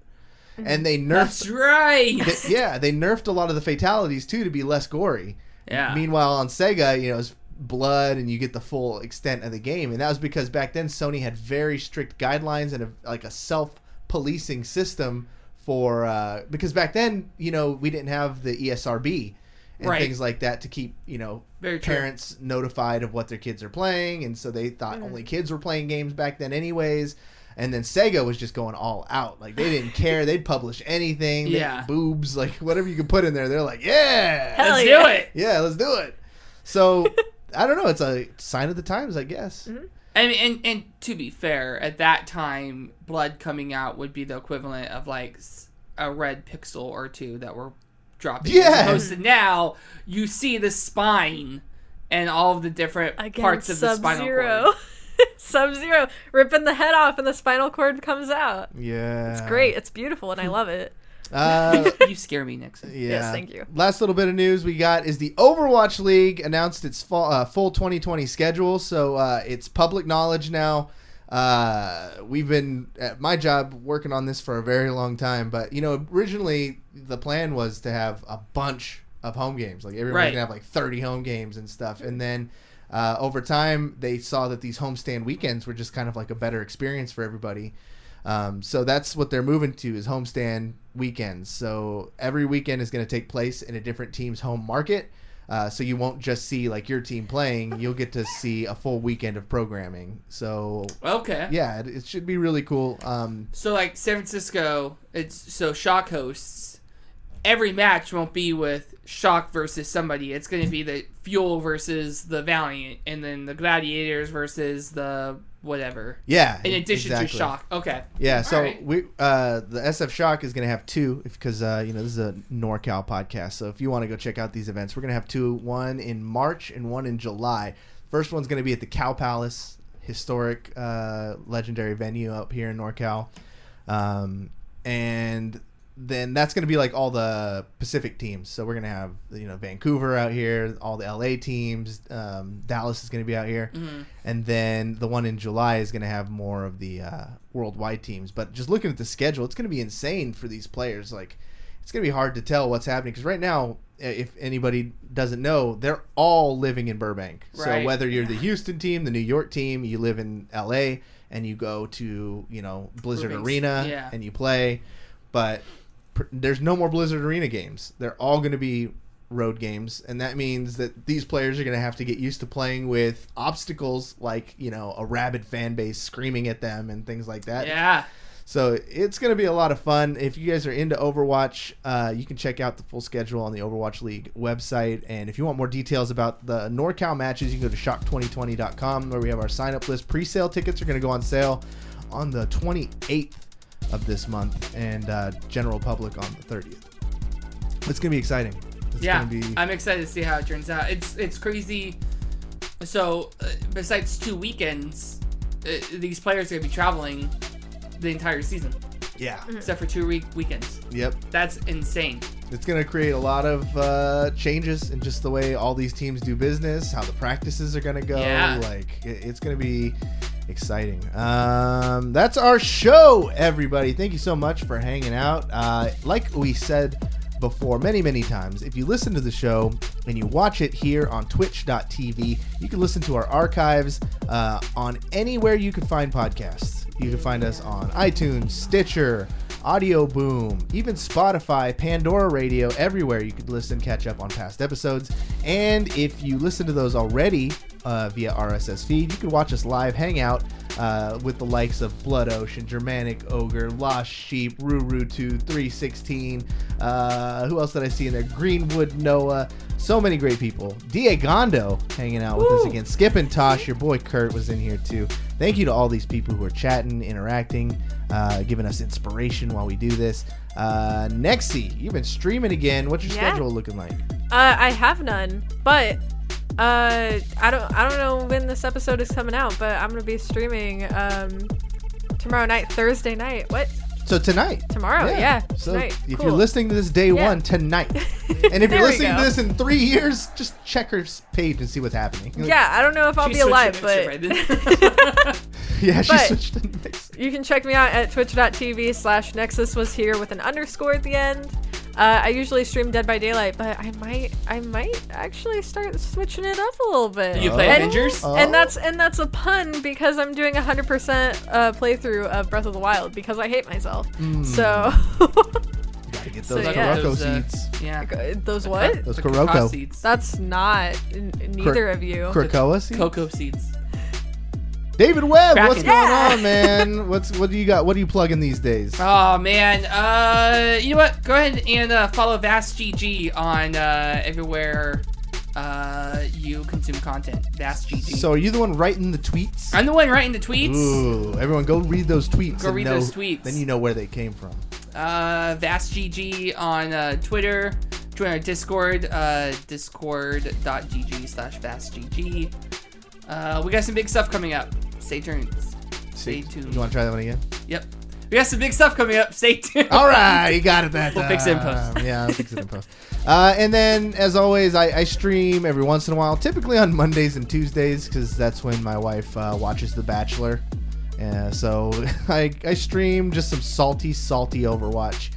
Speaker 2: And they nerfed.
Speaker 3: That's right.
Speaker 2: They nerfed a lot of the fatalities too to be less gory.
Speaker 3: Yeah.
Speaker 2: Meanwhile, on Sega, it's blood and you get the full extent of the game, and that was because back then Sony had very strict guidelines and a self-policing system for because back then we didn't have the ESRB and things like that to keep parents notified of what their kids are playing, and so they thought only kids were playing games back then anyways. And then Sega was just going all out. They didn't care. They'd publish anything.
Speaker 3: Yeah.
Speaker 2: Boobs, whatever you could put in there. They're like, yeah.
Speaker 3: Let's do it.
Speaker 2: Yeah, let's do it. So, I don't know. It's a sign of the times, I guess.
Speaker 3: And to be fair, at that time, blood coming out would be the equivalent of, a red pixel or two that were dropping.
Speaker 2: Yeah.
Speaker 3: As opposed to now, you see the spine and all of the different parts of the spinal cord.
Speaker 4: Sub-Zero ripping the head off and the spinal cord comes out.
Speaker 2: Yeah.
Speaker 4: It's great. It's beautiful and I love it.
Speaker 3: You scare me, Nixon.
Speaker 2: Yeah.
Speaker 4: Yes, thank you.
Speaker 2: Last little bit of news we got is the Overwatch League announced its full 2020 schedule, so it's public knowledge now. We've been at my job working on this for a very long time, but originally the plan was to have a bunch of home games. Everybody can have 30 home games and stuff, and then over time they saw that these homestand weekends were just kind of a better experience for everybody. So that's what they're moving to, is homestand weekends. So every weekend is going to take place in a different team's home market. So you won't just see like your team playing, you'll get to see a full weekend of programming. So
Speaker 3: Okay.
Speaker 2: yeah, it should be really cool.
Speaker 3: So like San Francisco, so Shock hosts. Every match won't be with Shock versus somebody. It's going to be the Fuel versus the Valiant, and then the Gladiators versus the whatever.
Speaker 2: Yeah.
Speaker 3: In addition to
Speaker 2: exactly.
Speaker 3: Shock. Okay.
Speaker 2: Yeah, so
Speaker 3: right.
Speaker 2: we the SF Shock is going to have two, because this is a NorCal podcast. So if you want to go check out these events, we're going to have two, one in March and one in July. First one's going to be at the Cow Palace, historic legendary venue up here in NorCal. And then that's going to be like all the Pacific teams. So we're going to have, Vancouver out here, all the LA teams. Dallas is going to be out here.
Speaker 3: Mm-hmm.
Speaker 2: And then the one in July is going to have more of the worldwide teams. But just looking at the schedule, it's going to be insane for these players. Like, it's going to be hard to tell what's happening. Because right now, if anybody doesn't know, they're all living in Burbank.
Speaker 3: Right.
Speaker 2: So whether you're the Houston team, the New York team, you live in LA, and you go to, Blizzard
Speaker 3: Burbank's,
Speaker 2: Arena, and you play. But there's no more Blizzard Arena games. They're all going to be road games, and that means that these players are going to have to get used to playing with obstacles like, a rabid fan base screaming at them and things like that.
Speaker 3: Yeah.
Speaker 2: So it's going to be a lot of fun. If you guys are into Overwatch, you can check out the full schedule on the Overwatch League website. And if you want more details about the NorCal matches, you can go to shock2020.com, where we have our sign-up list. Pre-sale tickets are going to go on sale on the 28th of this month, and general public on the 30th. It's gonna be exciting.
Speaker 3: I'm excited to see how it turns out. It's crazy. So besides 2 weekends, these players are gonna be traveling the entire season.
Speaker 2: Yeah.
Speaker 3: Except for 2 weekends.
Speaker 2: Yep.
Speaker 3: That's insane.
Speaker 2: It's gonna create a lot of changes in just the way all these teams do business, how the practices are gonna go.
Speaker 3: Yeah.
Speaker 2: Like, it's gonna be exciting. That's our show, everybody. Thank you so much for hanging out. Like we said before many times, if you listen to the show and you watch it here on twitch.tv, you can listen to our archives on anywhere you can find podcasts. You can find us on iTunes, Stitcher, Audio Boom, even Spotify, Pandora Radio, everywhere you could listen, catch up on past episodes. And if you listen to those already via RSS feed, you can watch us live, hang out with the likes of Blood Ocean, Germanic Ogre, Lost Sheep, Ruru2, 316. Who else did I see in there? Greenwood Noah. So many great people. Diegondo hanging out with us again. Skip and Tosh, your boy Kurt was in here too. Thank you to all these people who are chatting, interacting, giving us inspiration while we do this. Nexy, you've been streaming again. What's your schedule looking like?
Speaker 4: I have none, but I don't know when this episode is coming out, but I'm gonna be streaming tomorrow night, Thursday night. What?
Speaker 2: So tonight.
Speaker 4: Tomorrow, yeah.
Speaker 2: So
Speaker 4: tonight.
Speaker 2: if
Speaker 4: Cool.
Speaker 2: you're listening to this day one, tonight. And if
Speaker 4: There
Speaker 2: you're
Speaker 4: we
Speaker 2: listening
Speaker 4: go.
Speaker 2: to this in 3 years, just check her page and see what's happening.
Speaker 4: Yeah, I don't know if I'll
Speaker 3: She
Speaker 4: be alive,
Speaker 3: switched
Speaker 4: but
Speaker 3: it right
Speaker 2: Yeah, she
Speaker 4: But-
Speaker 2: switched to Nexy.
Speaker 4: you can check me out at twitch.tv/NexusWasHere with an underscore at the end. I usually stream Dead by Daylight, but I might actually start switching it up a little bit.
Speaker 3: Do you play Avengers?
Speaker 4: And that's a pun because I'm doing 100% playthrough of Breath of the Wild because I hate myself. So
Speaker 2: Gotta get those
Speaker 4: yeah.
Speaker 2: Kuroko
Speaker 3: Those,
Speaker 2: seeds.
Speaker 3: Yeah.
Speaker 4: those what?
Speaker 2: Those
Speaker 3: The
Speaker 2: Kuroko.
Speaker 3: seeds.
Speaker 4: That's not neither of you.
Speaker 2: Krakoa seeds?
Speaker 3: Cocoa seeds.
Speaker 2: David Webb, what's
Speaker 3: Kraken.
Speaker 2: going on, man? What do you got? What are you plugging these days?
Speaker 3: Oh man, you know what? Go ahead and follow VastGG on everywhere you consume content. VastGG.
Speaker 2: So are you the one writing the tweets?
Speaker 3: I'm the one writing the tweets.
Speaker 2: Ooh, everyone go read those tweets.
Speaker 3: Go
Speaker 2: and
Speaker 3: read
Speaker 2: know-
Speaker 3: those tweets.
Speaker 2: Then you know where they came from.
Speaker 3: VastGG on Twitter. Join our Discord. Discord.gg/VastGG. We got some big stuff coming up. Stay tuned. Stay tuned.
Speaker 2: You want to try that one again?
Speaker 3: Yep. We got some big stuff coming up. Stay tuned.
Speaker 2: All right, you got it that
Speaker 3: We'll
Speaker 2: time.
Speaker 3: fix it in post.
Speaker 2: Yeah, I'll fix it in post. And then, as always, I stream every once in a while, typically on Mondays and Tuesdays, because that's when my wife watches The Bachelor. So I stream just some salty Overwatch.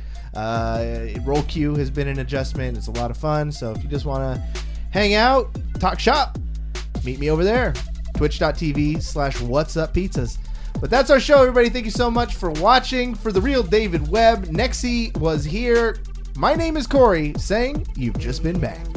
Speaker 2: Roll Q has been an adjustment. It's a lot of fun. So if you just want to hang out, talk shop, meet me over there. Twitch.tv/whatsuppizzas. But that's our show, everybody. Thank you so much for watching. For the real David Webb, Nexy was here. My name is Cory, saying you've just been banged.